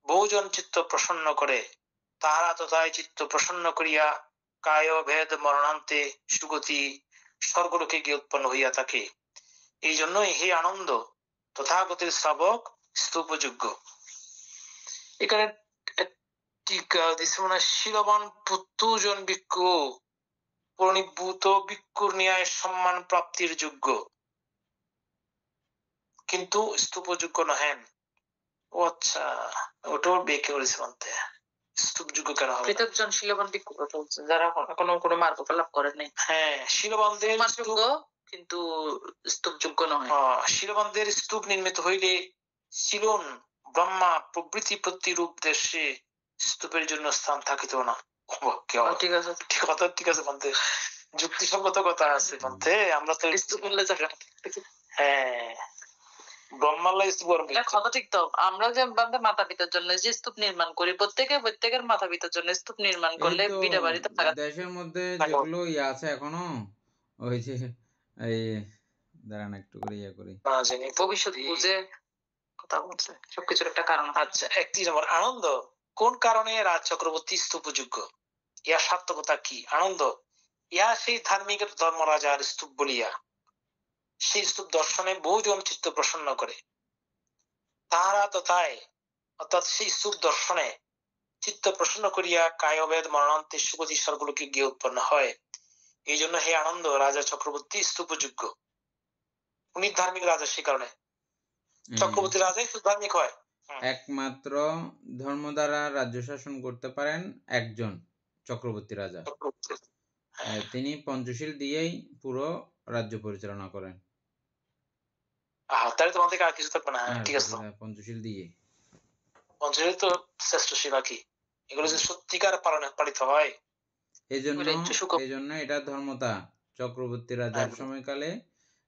বহুজন চিত্ত প্রসন্ন করে, তাহারা তথায় চিত্ত প্রসন্ন করিয়া কায় ভেদ মরণান্তে সুগতি স্বর্গলোকে গিয়ে উৎপন্ন হইয়া থাকে। এই জন্যই হে আনন্দ তথাগতের শ্রাবক স্তূপযোগ্য। এখানে টিকা দিছে মানে শিলবান পুত্তুজন ভিক্ষু পরিণীভূত ভিক্ষুর ন্যায় সম্মান প্রাপ্তির যোগ্য, কিন্তু স্তূপযোগ্য নহেন। ও আচ্ছা, ওটাও বেঁকে করেছে মানতে, স্তূপযোগ্য কেন হবে? পৃথকজন শিলবান ভিক্ষু কথা বলছে, যারা কোনো মার্গফল লাভ করেন নাই। হ্যাঁ, শিলবানদের যোগ্য কিন্তু স্তূপযোগ্য নয়। শিলবানদের স্তূপ নির্মিত হইলে শিলন ব্রহ্মা প্রভৃতি প্রতিরূপ দেশে স্তূপের জন্য স্থান থাকিত না। ঠিক আছে, ঠিক আছে মানতে, যুক্তিসঙ্গত কথা আছে মানতে। আমরা তো স্তূপ বললে জায়গা, হ্যাঁ, ব্রহ্মাল্লাহ স্তূপ কথা ঠিক তো। আমরা যে মাতা পিতার জন্য যে স্তূপ নির্মাণ করি, প্রত্যেকের মাতা পিতার জন্য স্তূপ নির্মাণ করলে এই তো বিটা বাড়িতে থাকা দেশের মধ্যে যেগুলো ইয়ে আছে এখনো, ওই যে এই দাঁড়ান একটু করে ইয়ে করি, না জানি ভবিষ্যৎ বুঝে কথা বলছে, সবকিছুর একটা কারণ। আচ্ছা, 31 নম্বর, আনন্দ কোন কারণে রাজ চক্রবর্তী স্তূপযোগ্য? ইহার সার্থকতা কি? আনন্দ ইহা সেই ধার্মিক ধর্মরাজার স্তূপ বলিয়া সেই স্তূপ দর্শনে বহুজন চিত্ত প্রসন্ন করে, তাহারা তথায় অর্থাৎ সেই স্তূপ দর্শনে চিত্ত প্রসন্ন করিয়া কায়ভেদ মরণান্তে সুগতি স্বর্গলোকে গিয়ে উৎপন্ন হয়। এই জন্য হে আনন্দ রাজা চক্রবর্তী স্তূপযোগ্য। উনি ধার্মিক রাজা, সে কারণে চক্রবর্তী রাজাই ধার্মিক হয়। একমাত্র ধর্ম দ্বারা রাজ্য শাসন করতে পারেন একজন চক্রবর্তী রাজা। তিনি পঞ্চশীল দিয়েই পুরো রাজ্য পরিচালনা করেন। তাহলে তোমার থেকে আর কিছু থাকবে না। ঠিক আছে, পঞ্চশীল দিয়ে। পঞ্চশীল তো শ্রেষ্ঠ সেবা কি, এগুলো যে সত্যিকার পালিত হয়। এই জন্য এটা ধর্মতা। চক্রবর্তী রাজার সময়কালে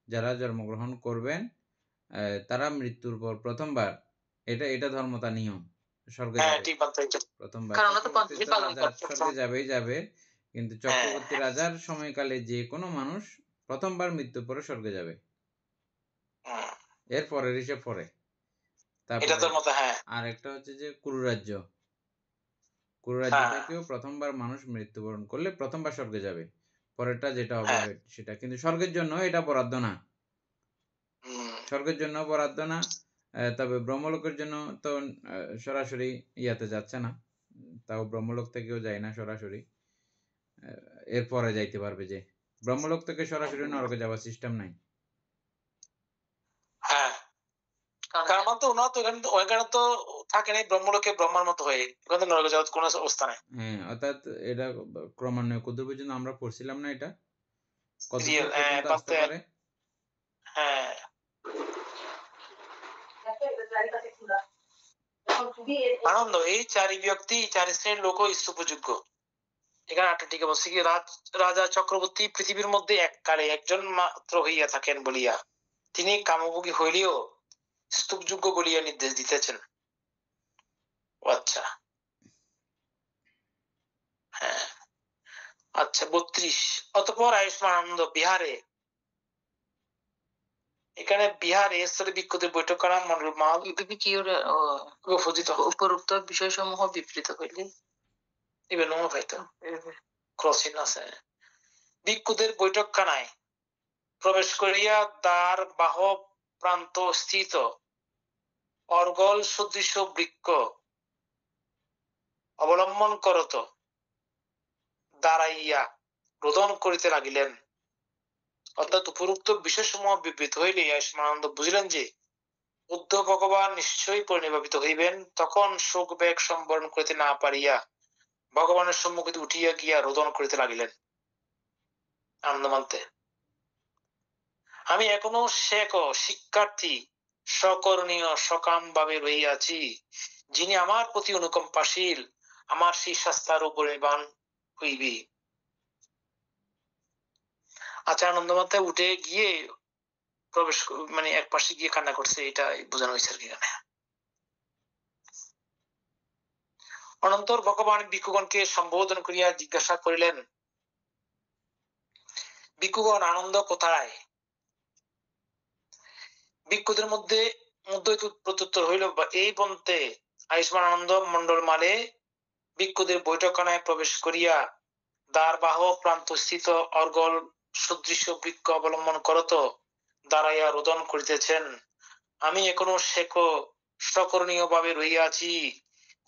যারা জন্মগ্রহণ করবেন তারা মৃত্যুর পর প্রথমবার, এটা ধর্মতা নিয়ম, স্বর্গে প্রথমবার স্বর্গে যাবে, কিন্তু চক্রবর্তী রাজার সময়কালে যে কোনো মানুষ প্রথমবার মৃত্যুর পরে স্বর্গে যাবে, এর পরের হিসেব পরে। আর একটা হচ্ছে যে কুরুরাজ্য থেকেও প্রথমবার মানুষ মৃত্যুবরণ করলে প্রথমবার স্বর্গে যাবে, পরেরটা যেটা হবে সেটা। কিন্তু স্বর্গের জন্য এটা বরাদ্দ না, স্বর্গের জন্য বরাদ্দ না। তবে ব্রহ্মলোকের জন্য তো সরাসরি ইয়াতে যাচ্ছে না, তাও ব্রহ্মলোক থেকেও যায় না সরাসরি, এরপরে যাইতে পারবে। যে ব্রহ্মলোক থেকে সরাসরি নরকে যাওয়ার সিস্টেম নাই। কারণ তো ওনারা তো ওইখানে তো থাকে নাই ব্রহ্মলোকে ব্রহ্মার মতো হয়ে, ওখানে তো নরক জগৎ কোনো অবস্থা নেই। হ্যাঁ, অর্থাৎ এটা ক্রমান্বয়ে কতদূর পর্যন্ত আমরা পড়ছিলাম না এটা? কতদূর রিয়েল পর্যন্ত আসতে বলতে পারে? হ্যাঁ আনন্দ এই চারি ব্যক্তি চারি শ্রেণীর লোক স্তূপযোগ্য। এখানে একটা টিকে বলছে কি রাজা চক্রবর্তী পৃথিবীর মধ্যে এককালে একজন মাত্র হইয়া থাকেন বলিয়া তিনি কামভোগী হইলেও স্তূপযোগ্য বলিয়া নির্দেশ দিতেছেন। ও আচ্ছা, হ্যাঁ আচ্ছা 32। অতঃপর আয়ুষ্মান আনন্দ বিহারে, এখানে বিহারে স্থলে ভিক্ষুদের বৈঠক করা মন্ডল মাল কি উপস্থিত উপরোক্ত বিষয়সমূহ বিবৃত হইলে ইভেন নো হয়তো ক্রসিং আছে। ভিক্ষুদের বৈঠকখানায় প্রবেশ করিয়া দ্বার বাহ প্রান্ত স্থিত অর্গল সদৃশ বৃক্ষ অবলম্বন করত দাঁড়াইয়া রোদন করিতে লাগিলেন। অর্থাৎ উপরোক্ত বিষয়সমূহ বিবৃত হইলে আয়ুষ্মানন্দ বুঝিলেন যে বুদ্ধ ভগবান নিশ্চয়ই পরিনির্বাপিত হইবেন। তখন শোক বেগ সম্বরণ করিতে না পারিয়া ভগবানের সম্মুখে উঠিয়া গিয়া রোদন করিতে লাগিলেন আনন্দ মানতে। আমি এখনো শেখ শিক্ষার্থী সকরণীয় সকাম ভাবে রহিয়াছি, যিনি আমার প্রতি অনুকম্পাশীল আমার সেই শাস্তার উপর নির্বাণ হইবে। আচ্ছা আনন্দ মাথায় উঠে গিয়ে প্রবেশ মানে এক পাশে গিয়ে কান্না করছে, এটা বোঝানো হয়েছে আর কি। অনন্তর ভগবান ভিক্ষুগণকে সম্বোধন করিয়া জিজ্ঞাসা করিলেন, ভিক্ষুগণ আনন্দ কোথায়? ভিক্ষুদের মধ্যে প্রত্যুত্তর হইল এই পন্থে, আয়ুষ্মান আনন্দ মন্ডল মালে ভিক্ষুদের বৈঠকখানায় প্রবেশ করিয়া দ্বারবাহ প্রান্ত স্থিত অর্গল সদৃশ বৃক্ষ অবলম্বন করত দাঁড়াইয়া রোদন করিতেছেন। আমি এখনো শেখ সকরণীয় ভাবে রহিয়াছি,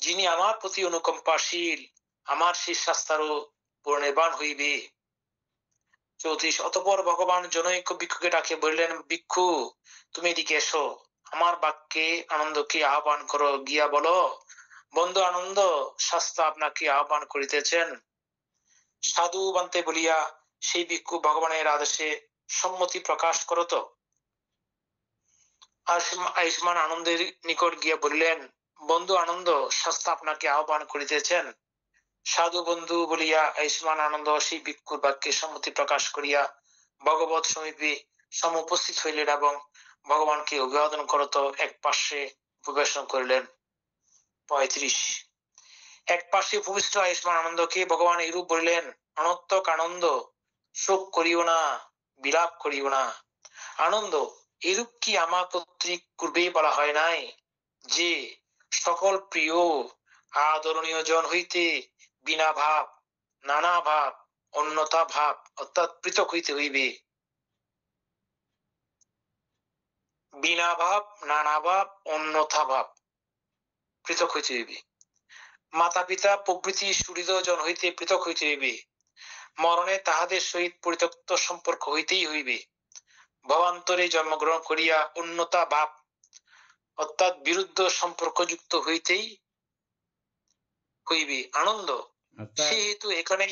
যিনি আমার প্রতি অনুকম্পাশীল আমার সেই শাস্তারও পরিনির্বাণ হইবে। 34। অতঃপর ভগবান জনৈক ভিক্ষুকে ডাকে বলিলেন, ভিক্ষু তুমি এদিকে এসো, আমার বাক্যে আনন্দকে আহ্বান করো, গিয়া বলো, বন্ধু আনন্দ শাস্তা আপনাকে আহ্বান করিতেছেন। সাধু বান্তে বলিয়া সেই ভিক্ষু ভগবানের আদেশে সম্মতি প্রকাশ করত। আয়ুষ্মান আনন্দের নিকট গিয়া বলিলেন, বন্ধু আনন্দ শাস্তা আপনাকে আহ্বান করিতেছেন। সাধু বন্ধু বলিয়া আয়ুষ্মান আনন্দ সেই ভিক্ষুর বাক্যে সম্মতি প্রকাশ করিয়া ভগবত সমীপে সমুপস্থিত হইলেন এবং ভগবানকে অভিবাদন করত এক পার্শ্বে উপবেশন করিলেন। 35। এক পার্শ্বে উপবিষ্ট আয়ুষ্মান আনন্দকে ভগবান এইরূপ বলিলেন, অনর্থক আনন্দ শোক করিও না, বিলাপ করিও না। আনন্দ এরূপ কি আমার কর্তৃক পূর্বেই বলা হয় নাই যে সকল প্রিয় আদরণীয় জন হইতে বিনা ভাব নানা ভাব অন্যতা ভাব অর্থাৎ পৃথক হইতে হইবে। বিনা ভাব নানা ভাব অন্যথা ভাব পৃথক হইতে হইবে। মাতা পিতা প্রভৃতি সুহৃদ জন হইতে পৃথক হইতে হইবে। মরণে তাহাদের সহিত পরিত্যক্ত সম্পর্ক হইতেই হইবে। ভবান্তরে জন্মগ্রহণ করিয়া অন্যতা ভাব অর্থাৎ বিরুদ্ধ সম্পর্ক যুক্ত হইতেই হইবে। আনন্দ সেহেতু এখানে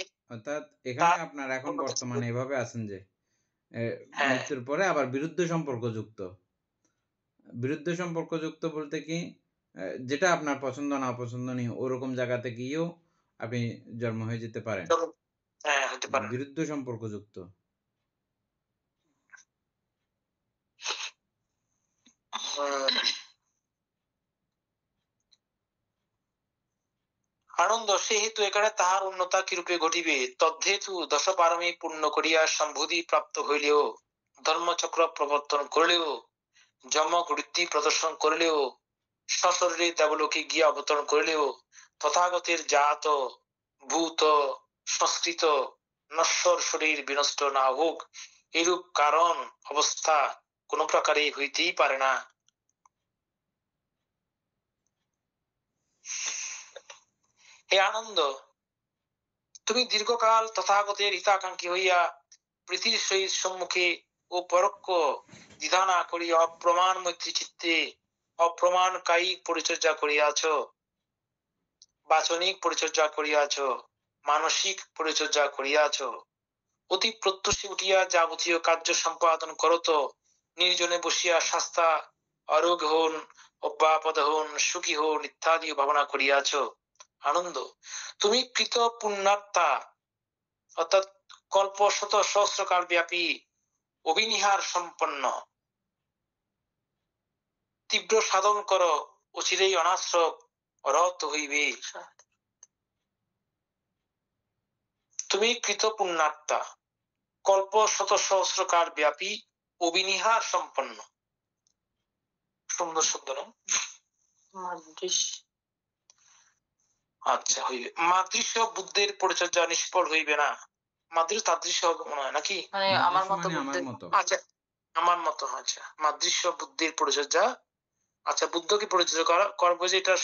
আপনার এখন বর্তমানে এভাবে আছেন যে হ্যাঁ মৃত্যুর পরে আবার বিরুদ্ধ সম্পর্ক যুক্ত। বিরুদ্ধ সম্পর্ক যুক্ত বলতে কি, যেটা আপনার পছন্দ না অপছন্দ নেই ওরকম জায়গাতে গিয়েও আপনি জন্ম হয়ে যেতে পারেন। হ্যাঁ হতে পারে বিরুদ্ধ সম্পর্ক যুক্ত। আনন্দ সেহেতু এখানে তাহার উন্নতা কিরূপে ঘটিবে? তদ্ধেতু দশ পারমী পূর্ণ করিয়া সম্বুধি প্রাপ্ত হইলেও, ধর্মচক্র প্রবর্তন করলেও, যমবৃত্তি প্রদর্শন করলেও, সশরীরে দেবলোকে গিয়া অবতরণ করলেও, তথাগতের জাত ভূত সংস্কৃত নশ্বর শরীর বিনষ্ট না হোক, এরূপ কারণ অবস্থা কোন প্রকারে হইতেই পারে না। হে আনন্দ, তুমি দীর্ঘকাল তথাগতের হিতাকাঙ্ক্ষী হইয়া পৃথিবীর সহিত সম্মুখে ও পরোক্ষ দ্বিধা না করিয়া অপ্রমাণ মৈত্রী চিত্তে অপ্রমাণ কায়িক পরিচর্যা করিয়াছ, বাচনিক পরিচর্যা করিয়াছ, মানসিক পরিচর্যা করিয়াছ, অতি প্রত্যুষে উঠিয়া যাবতীয় কার্য সম্পাদন করত, নির্জনে বসিয়া শাস্তা অরোগ হন, অব্যাপদ হন, সুখী হন ইত্যাদি ভাবনা করিয়াছ। আনন্দ, তুমি কৃত পুণ্যাত্মা, অর্থাৎ কল্প শত সহস্রকাল ব্যাপী অবিনিহার সম্পন্ন, তীব্র সাধন কর, অচিরেই অনাশ্রব রত হইবে। তুমি কৃত পুণ্যাত্মা, কল্প শত সহস্রকাল ব্যাপী অবিনিহার সম্পন্ন। সুন্দর শব্দ না? আচ্ছা, হইবে। মাদৃশ্য বুদ্ধের পরিচর্যা নিষ্ফল হইবে না। মাদৃশ্য তাদৃশ্য হবে মনে হয় নাকি? মানে আমার মতো মানে আমার বুদ্ধের মতো। আচ্ছা, আমার মতো। আচ্ছা, মাদৃশ্য বুদ্ধির পরিচর্যা। আচ্ছা, বুদ্ধকে পরিচর্যা করবো যে এটা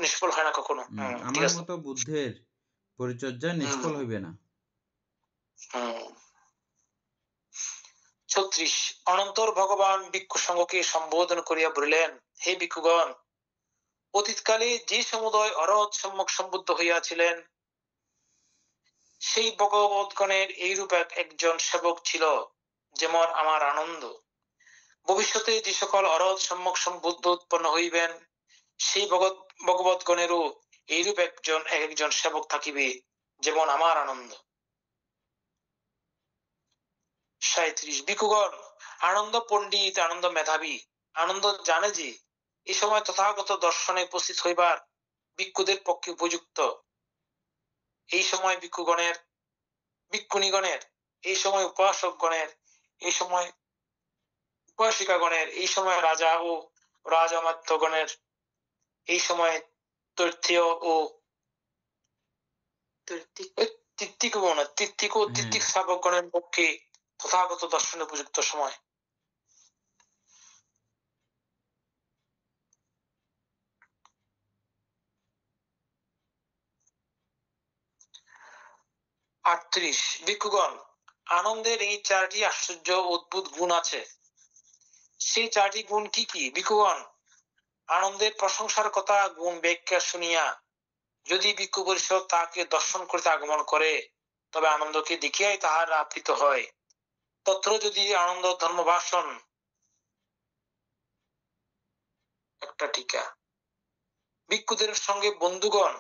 নিষ্ফল হয় না কখনো। ঠিক আমার আছে। মতো বুদ্ধের পরিচর্যা নিষ্ফল হইবে না। 36 অনন্তর ভগবান ভিক্ষু সঙ্গকে সম্বোধন করিয়া বলিলেন, হে ভিক্ষুগণ, অতীতকালে যে সমুদয় অরহৎ সম্যক সম্বুদ্ধ হইয়াছিলেন, সেই ভগবৎগণের এইরূপ একজন সেবক ছিল, যেমন আমার আনন্দ। ভবিষ্যতে যে সকল অরহৎ সম্যক সম্বুদ্ধ উৎপন্ন হইবেন, সেই ভগবৎগণেরও এইরূপ একজন সেবক থাকিবে, যেমন আমার আনন্দ। 37 ভিক্ষুগণ, আনন্দ পণ্ডিত, আনন্দ মেধাবী, আনন্দ জানে যে এই সময় তথাগত দর্শনে উপস্থিত হইবার ভিক্ষুদের পক্ষে উপযুক্ত। এই সময় ভিক্ষুগণের, ভিক্ষুণীগণের, এই সময় উপাসকগণের, এই সময় উপাসিকাগণের, এই সময় রাজা ও রাজমাত্যগণের, এই সময় তৈর্থীয় ও তিত্তিক শ্রাবকগণের পক্ষে তথাগত দর্শনে উপযুক্ত সময়। আটত্রিশ ভিক্ষুগণ, আনন্দের এই চারটি আশ্চর্য অদ্ভুত গুণ আছে। সেই চারটি গুণ কি কি? ভিক্ষুগণ, আনন্দের প্রশংসার কথা গুণ ব্যাখ্যা শুনিয়া যদি ভিক্ষু পরিষদ তাকে দর্শন করিতে আগমন করে, তবে আনন্দকে দেখিয়াই তাহারা আপ্লিত হয়। তত্র যদি আনন্দ ধর্ম ভাষণ, একটা টিকা। ভিক্ষুদের সঙ্গে বন্ধুগণ,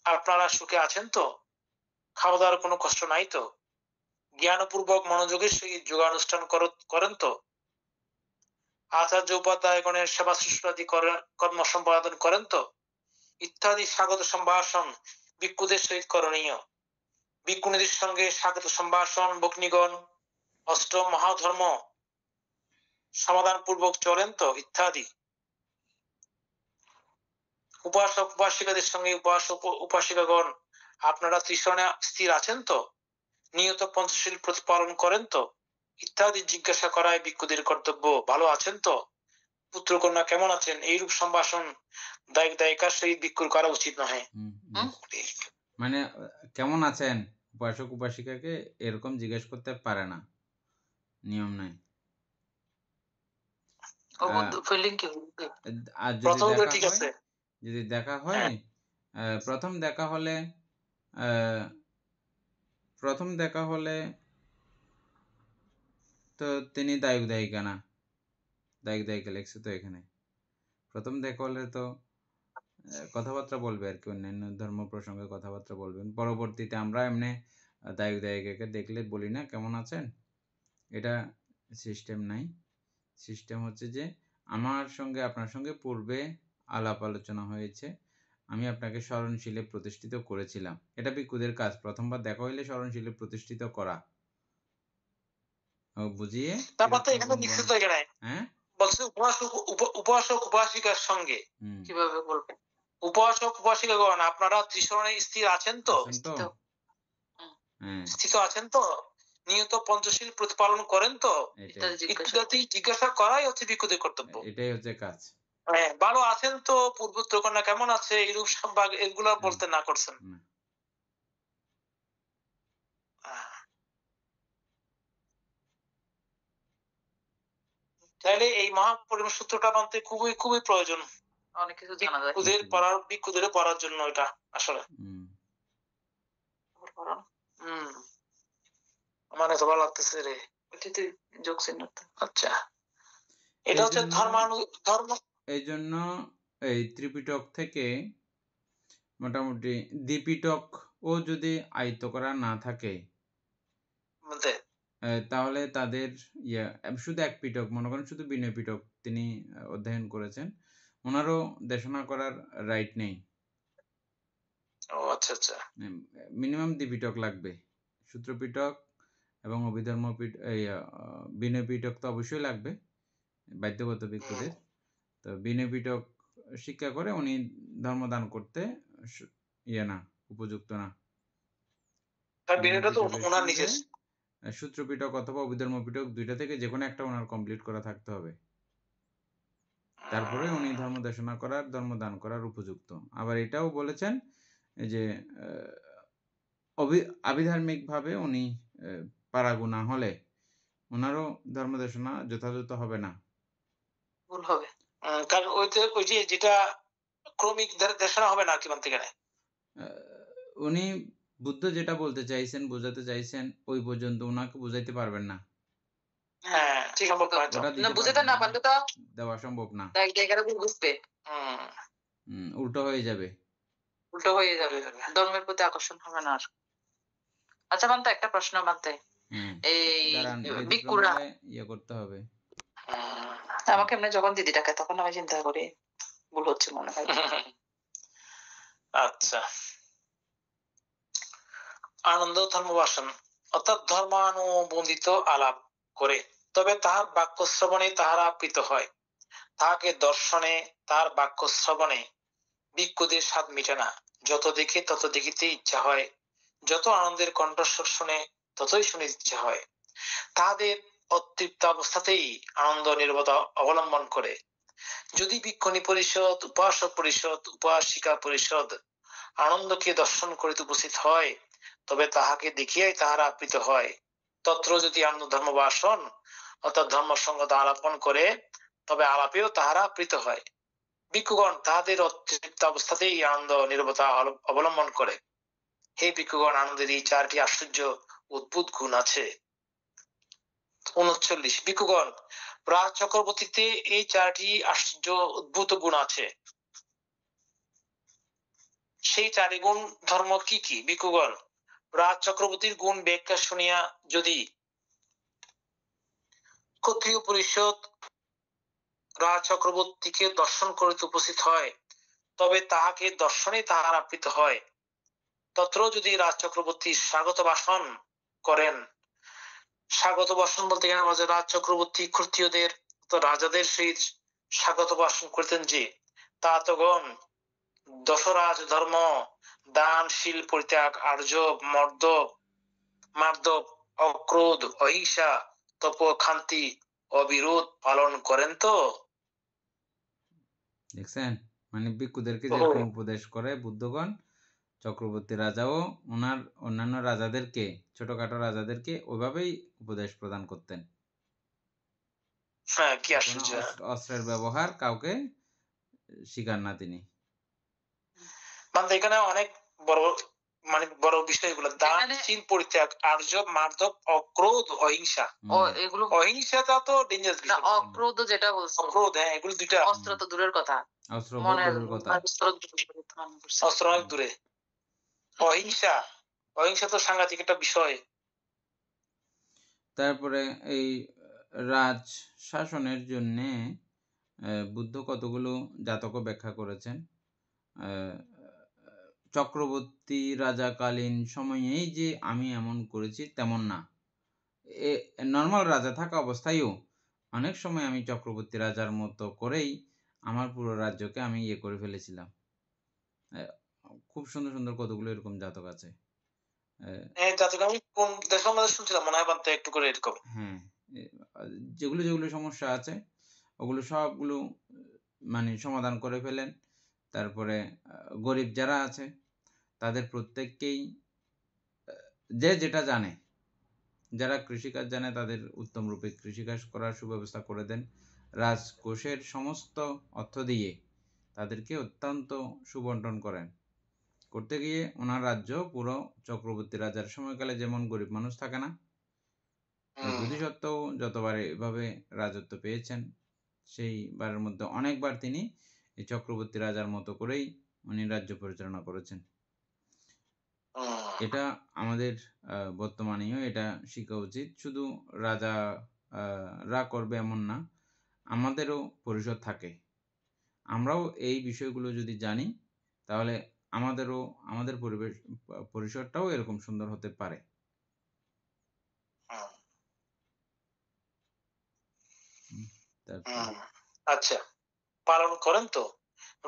আপনারা সুখে আছেন তো? খাওয়া দাওয়ার কোনো কষ্ট নাই তো? জ্ঞানপূর্বক মনোযোগের সহিত যোগানুষ্ঠান করেন তো? আচার্য উপাধ্যায়গণের সেবা শুশ্রূষাদি কর্ম সম্পাদন করেন তো? ইত্যাদি স্বাগত সম্ভাষণ ভিক্ষুদের সহিত করণীয়। ভিক্ষুণীদের সঙ্গে স্বাগত সম্ভাষণ ভগ্নীগণ অষ্টম মহাধর্ম সমাধান পূর্বক চলেন তো? ইত্যাদি। উপাসক উপাসিকাদের সঙ্গে উপাসক উপাসিকাগণ, আপনারা ত্রিশরণে স্থির আছেন তো? নিয়ত পঞ্চশীল প্রতিপালন করেন তো? ইত্যাদি জিজ্ঞাসা করায় ভিক্ষুদের কর্তব্য। ভালো আছেন তো? পুত্রকন্যা কেমন আছেন? এইরূপ সম্ভাষণ দায়িকার সহিত ভিক্ষুর করা উচিত নহে। মানে কেমন আছেন উপাসক উপাসিকাকে এরকম জিজ্ঞেস করতে পারে না, নিয়ম নাই। আর যদি দেখা হয় প্রথম দেখা হলে তো তিনি দায়িকা না, দায়িকা লিখছে তো এখানে। প্রথম দেখা হলে তো কথাবার্তা বলবে আর কি, অন্যান্য ধর্ম প্রসঙ্গে কথাবার্তা বলবেন। পরবর্তীতে আমরা এমনি দায়িকাকে দেখলে বলি না কেমন আছেন, এটা সিস্টেম নাই। সিস্টেম হচ্ছে যে আমার সঙ্গে আপনার সঙ্গে পূর্বে আলাপ আলোচনা হয়েছে, আমি আপনাকে স্মরণশীলে প্রতিষ্ঠিত করেছিলাম। এটা ভিক্ষুদের কাজ, প্রথমবার দেখা হইলে স্মরণশীলে প্রতিষ্ঠিত করা, বুঝিয়ে। তারপর এখানে লিখিত এখানে বলছে উপাসক উপাসিকার সঙ্গে কিভাবে বলবেন? উপাসক উপাসিকাগণ, আপনারা ত্রিশরণে স্থির আছেন তো? স্থিত আছেন তো? নিয়ত পঞ্চশীল প্রতিপালন করেন তো? ইত্যাদি জিজ্ঞাসা করাই হচ্ছে ভিক্ষুদের কর্তব্য। এটাই হচ্ছে কাজ। ভালো আছেন তো, পূর্বপুত্রকন্যা কেমন আছে, এইরূপ সম্ভাগ এগুলা বলতে না করছেন। তাহলে এই মহাপরিমাণ সূত্রটা মানতে খুবই খুবই প্রয়োজন অনেক কিছু জানা যায়। ভিক্ষুদের পড়ার জন্য এটা আসলে মানে তো ভালো লাগতেছে রে, যোগ চিহ্ন। আচ্ছা, এটা হচ্ছে ধর্ম। এই জন্য এই ত্রিপিটক থেকে মোটামুটি দ্বিপিটক ও যদি আয়ত্ত করা না থাকে তাহলে তাদের শুধু এক পিটক, মনে করেন শুধু বিনয় পিটক তিনি অধ্যয়ন করেছেন, ওনারও দেশনা করার রাইট নেই। ও আচ্ছা আচ্ছা, মিনিমাম দ্বিপিটক লাগবে। সূত্রপিটক এবং অভিধর্ম বিনয় পিটক তো অবশ্যই লাগবে বাধ্যগত ভিক্ষুদের। তো বিনয় পিটক শিক্ষা করে উনি ধর্মদান করতে না, উপযুক্ত না। সূত্রপিটক অথবা অভিধর্ম পিটক দুইটা থেকে যে কোনো একটা ওনার কমপ্লিট করা থাকতে হবে, তারপরে উনি ধর্ম দেশনা করার, ধর্মদান করার উপযুক্ত। আবার এটাও বলেছেন যে আবিধার্মিক ভাবে উনি পারাগু না হলে ওনারও ধর্ম দেশনা যথাযথ হবে না, ভুল হবে। কারণ ওই যে যেটা ক্রমিক দেশনা হবে না কি বলতে গেলে উনি বুদ্ধ যেটা বলতে চাইছেন, বোঝাতে চাইছেন, ওই পর্যন্ত ওনাকে বুঝাইতে পারবেন না। হ্যাঁ, ঠিক সম্ভব না, বুঝাতে না পারলে তো দেওয়া সম্ভব না, এক জায়গায় বুঝবে, উল্টো হয়ে যাবে, ধর্মের প্রতি আকর্ষণ হবে না আর। আচ্ছা মানতে একটা প্রশ্ন মানতে, এই ভিক্ষুরা করতে হবে। আমাকে এমনি যখন দিদি ডাকে তখন আমি চিন্তা করি ভুল হচ্ছে মনে হয়। আচ্ছা, আনন্দ ধর্মবাসন অর্থাৎ ধর্মানুবন্ধিত আলাপ করে, তবে তাহার বাক্য শ্রবণে তাহারা আপ্লুত হয়। তাহাকে দর্শনে, তার বাক্য শ্রবণে ভিক্ষুদের স্বাদ মিটে না। যত দেখে তত দেখিতে ইচ্ছা হয়, যত আনন্দের কণ্ঠস্বর শুনে ততই শুনিতে ইচ্ছা হয়। তাহাদের অতৃপ্ত অবস্থাতেই আনন্দ নীরবতা অবলম্বন করে। যদি ভিক্ষুণী পরিষদ, উপাসক পরিষদ, উপাসিকা পরিষদ আনন্দকে দর্শন করিতে উপস্থিত হয়, তবে তাহাকে দেখিয়াই তাহারা আপ্লুত হয়। তত্র যদি আনন্দ ধর্মবাসন অর্থাৎ ধর্মসঙ্গত আলাপন করে, তবে আলাপেও তাহারা আপ্লুত হয়। ভিক্ষুগণ তাহাদের অতৃপ্ত অবস্থাতেই আনন্দ নীরবতা অবলম্বন করে। হে ভিক্ষুগণ, আনন্দের এই চারটি আশ্চর্য অদ্ভুত গুণ আছে। 39 ভিক্ষুগণ, রাজ চক্রবর্তীতে এই চারটি আশ্চর্য অদ্ভুত গুণ আছে। সেই চারি গুণ ধর্ম কি কি? ভিক্ষুগণ, রাজ চক্রবর্তীর গুণ ব্যাখ্যা শুনিয়া যদি ক্ষত্রিয় পরিষদ রাজ চক্রবর্তীকে দর্শন করিতে উপস্থিত হয়, তবে তাহাকে দর্শনে তাহারা আপ্লুত হয়। তত্র যদি রাজ চক্রবর্তী স্বাগত ভাষণ করেন, স্বাগত ভাষণ বলতে গেলে আমাদের রাজ চক্রবর্তী ক্ষত্রিয়দের তো রাজাদের সহিত স্বাগত ভাষণ করতেন, যে তাতগণ দশরাজ ধর্ম, দানশীল পরিত্যাগ, আর্জব, মার্দব, অক্রোধ, অহিংসা, তপ, ক্ষান্তি, অবিরোধ পালন করেন। তো দেখছেন, মানে ভিক্ষুদেরকে যেরকম উপদেশ করে বুদ্ধগণ, চক্রবর্তী রাজাও ওনার অন্যান্য রাজাদেরকে, ছোটখাটো রাজাদেরকে ওইভাবেই উপদেশ প্রদান করতেন। কি আশ্চর্য! অস্ত্রের ব্যবহার কাউকে শিখান না তিনি। মানে এখানে অনেক বড় বিষয়গুলো, দানশীল পরিত্যাগ, আর্জব, মার্দব, অক্রোধ, অহিংসা। এগুলো অহিংসাটা তো ডেঞ্জারাস বিষয়। অক্রোধ যেটা বলছো, অক্রোধ, হ্যাঁ, এগুলো দুইটা। অস্ত্র তো দূরের কথা, অস্ত্র অনেক দূরে। অহিংসা তো সাংঘাতিক একটা বিষয়। তারপরে এই রাজ শাসনের জন্য বুদ্ধ কতগুলো জাতক ব্যাখ্যা করেছেন। চক্রবর্তী রাজাকালীন সময়েই যে আমি এমন করেছি তেমন না, নর্মাল রাজা থাকা অবস্থায়ও অনেক সময় আমি চক্রবর্তী রাজার মতো করেই আমার পুরো রাজ্যকে আমি করে ফেলেছিলাম। খুব সুন্দর সুন্দর কতগুলো এরকম জাতক আছে। হ্যাঁ, যেগুলো যেগুলো সমস্যা আছে ওগুলো সবগুলো মানে সমাধান করে ফেলেন। তারপরে গরিব যারা আছে তাদের প্রত্যেককেই যে যেটা জানে, যারা কৃষিকাজ জানে তাদের উত্তম রূপে কৃষিকাজ করার সুব্যবস্থা করে দেন, রাজকোষের সমস্ত অর্থ দিয়ে তাদেরকে অত্যন্ত সুবন্টন করেন। করতে গিয়ে ওনার রাজ্য পুরো চক্রবর্তী রাজার সময়কালে যেমন গরিব মানুষ থাকে না, এই বোধিসত্ত্বও যতবার এভাবে রাজত্ব পেয়েছেন সেইবারের মধ্যে অনেকবার তিনি এই চক্রবর্তী রাজার মতো করেই উনি রাজ্য পরিচালনা করেছেন। এটা আমাদের বর্তমানেও এটা শিখা উচিত। শুধু রাজারা করবে এমন না, আমাদেরও পরিষদ থাকে। আমরাও এই বিষয়গুলো যদি জানি তাহলে আমাদের পরিসরটাও এরকম সুন্দর হতে পারে। আচ্ছা, পালন করেন তো?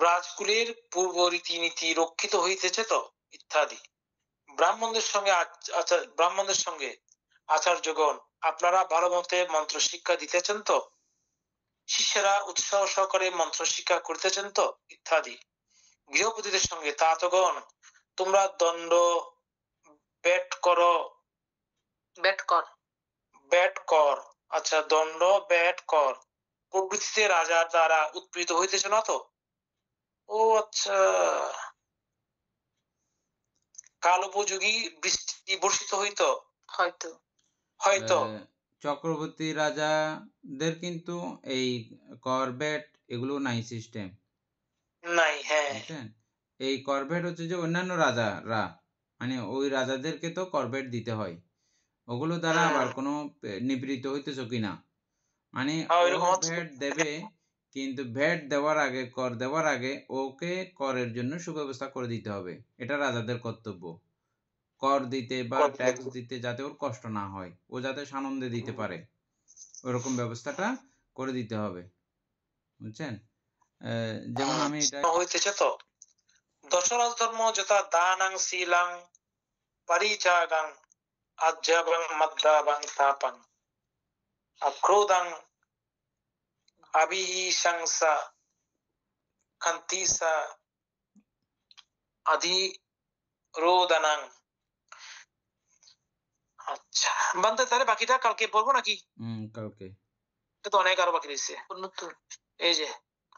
রাজকুলের পূর্ব রীতিনীতি রক্ষিত হইতেছে তো ইত্যাদি। ব্রাহ্মণদের সঙ্গে আচার্যগণ আপনারা ভালো মতে মন্ত্র শিক্ষা দিতেছেন তো? শিষ্যরা উৎসাহ সহকারে মন্ত্র শিক্ষা করতেছেন তো ইত্যাদি। গৃহপতিদের সঙ্গে তাতগণ তোমরা দণ্ড ব্যাট কর আচ্ছা দণ্ড ব্যাট কর প্রভৃতিতে রাজার দ্বারা উৎপীড়িত হইতেছে না তো? ও আচ্ছা, কাল উপযোগী বৃষ্টি বর্ষিত হইতো হয়তো। চক্রবর্তী রাজাদের কিন্তু এই করভেট এগুলো নাই সিস্টেম নাই। হ্যাঁ, বুঝছেন? এই করভেট হচ্ছে যে অন্যান্য রাজারা, মানে ওই রাজাদেরকে তো করভেট দিতে হয়, ওগুলো দ্বারা আবার কোনো নিপীড়িত হইতেছ কিনা, মানে ও ভ্যাট দেবে, কিন্তু ভ্যাট দেওয়ার আগে, কর দেওয়ার আগে ওকে করের জন্য সুব্যবস্থা করে দিতে হবে। এটা রাজাদের কর্তব্য, কর দিতে বা ট্যাক্স দিতে যাতে ওর কষ্ট না হয়, ও যাতে সানন্দে দিতে পারে, ওরকম ব্যবস্থাটা করে দিতে হবে। বুঝছেন? যেমন আমি এটা হইতেছে তো দশরাজ ধর্ম যথা দানাং শীলাং পরিচাগাং আজ্জাবাং মাদ্রাবাং তাপাং আক্রোধাং আবিহিংসা খান্তিসা আধিরোদনাং। আচ্ছা বান্দে, তাহলে বাকিটা কালকে পড়বো নাকি? কালকে এটা তো অনেক আরো বাকি রয়েছে। এই যে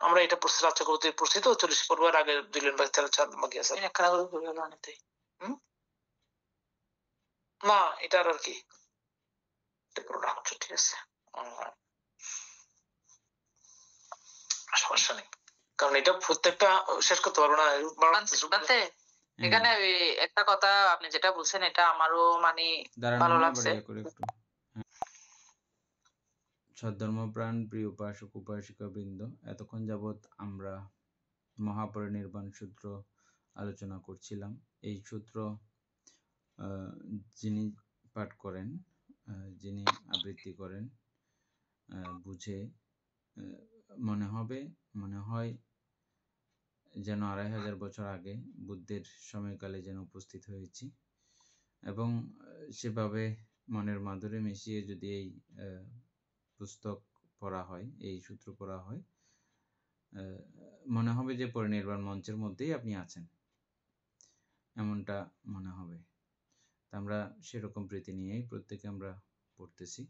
আমরা এটা পড়ছি, রাজ্য করতে পড়ছি তো 40 পড়বার আগে 2 লাইন বাকি আছে। না এটা আর কি ঠিক আছে, সমস্যা নেই, কারণ এটা প্রত্যেকটা শেষ করতে পারবো না। এখানে একটা কথা আপনি যেটা বলছেন এটা আমারও মানে ভালো লাগছে। সদ্ধর্মপ্রাণ প্রিয় উপাসক উপাসিকা বৃন্দ, এতক্ষণ যাবৎ আমরা মহাপরিনির্বাণ সূত্র আলোচনা করছিলাম। এই সূত্র যিনি পাঠ করেন, যিনি আবৃত্তি করেন, বুঝে মনে হয় যেন 2500 বছর আগে বুদ্ধের সময়কালে যেন উপস্থিত হয়েছি, এবং সেভাবে মনের মাধুরী মিশিয়ে যদি এই পুস্তক পড়া হয়, এই সূত্র পড়া হয়, মনে হবে যে পরিনির্বাণ মঞ্চের মধ্যেই আপনি আছেন, এমনটা মনে হবে। আমরা সেরকম প্রীতি নিয়েই প্রত্যেকে আমরা পড়তেছি।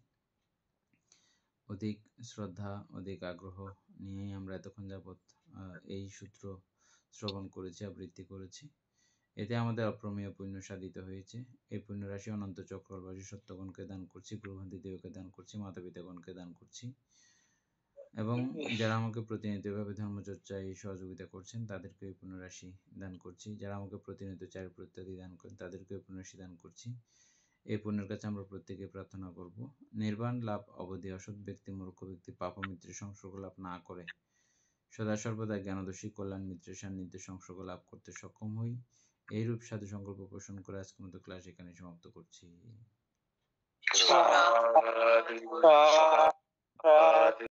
অধিক শ্রদ্ধা, অধিক আগ্রহ নিয়েই আমরা এতক্ষণ যাবৎ এই সূত্র শ্রবণ করেছি, আবৃত্তি করেছি। এতে আমাদের অপ্রমেয় পুণ্য সাধিত হয়েছে। এই পুণ্যরাশি অনন্ত চক্রবাসী সত্যগণকে দান করছি, প্রভান্তি দেবকে দান করছি, মাতা পিতাগণকে দান করছি, এবং যারা আমাকে প্রতিনিয়তভাবে ধর্মচর্চায় সহযোগিতা করছেন তাদেরকে এই পুণ্যরাশি দান করছি। যারা আমাকে প্রতিনিয়ত চারিত্র ইত্যাদি দান করেন তাদেরকে এই পুণ্যরাশি দান করছি। এই পুণ্যের কাছে আমরা প্রত্যেকে প্রার্থনা করব, নির্বাণ লাভ অবধি অসৎ ব্যক্তি, মূর্খ ব্যক্তি পাপ মিত্রের সংসর্গ লাভ না করে সদা সর্বদা জ্ঞানদর্শী কল্যাণ মিত্রের সান্নিধ্যে সংসর্গ লাভ করতে সক্ষম হই। এইরূপ সাধু সংকল্প পোষণ করে আজকের মতো ক্লাস এখানে সমাপ্ত করছি।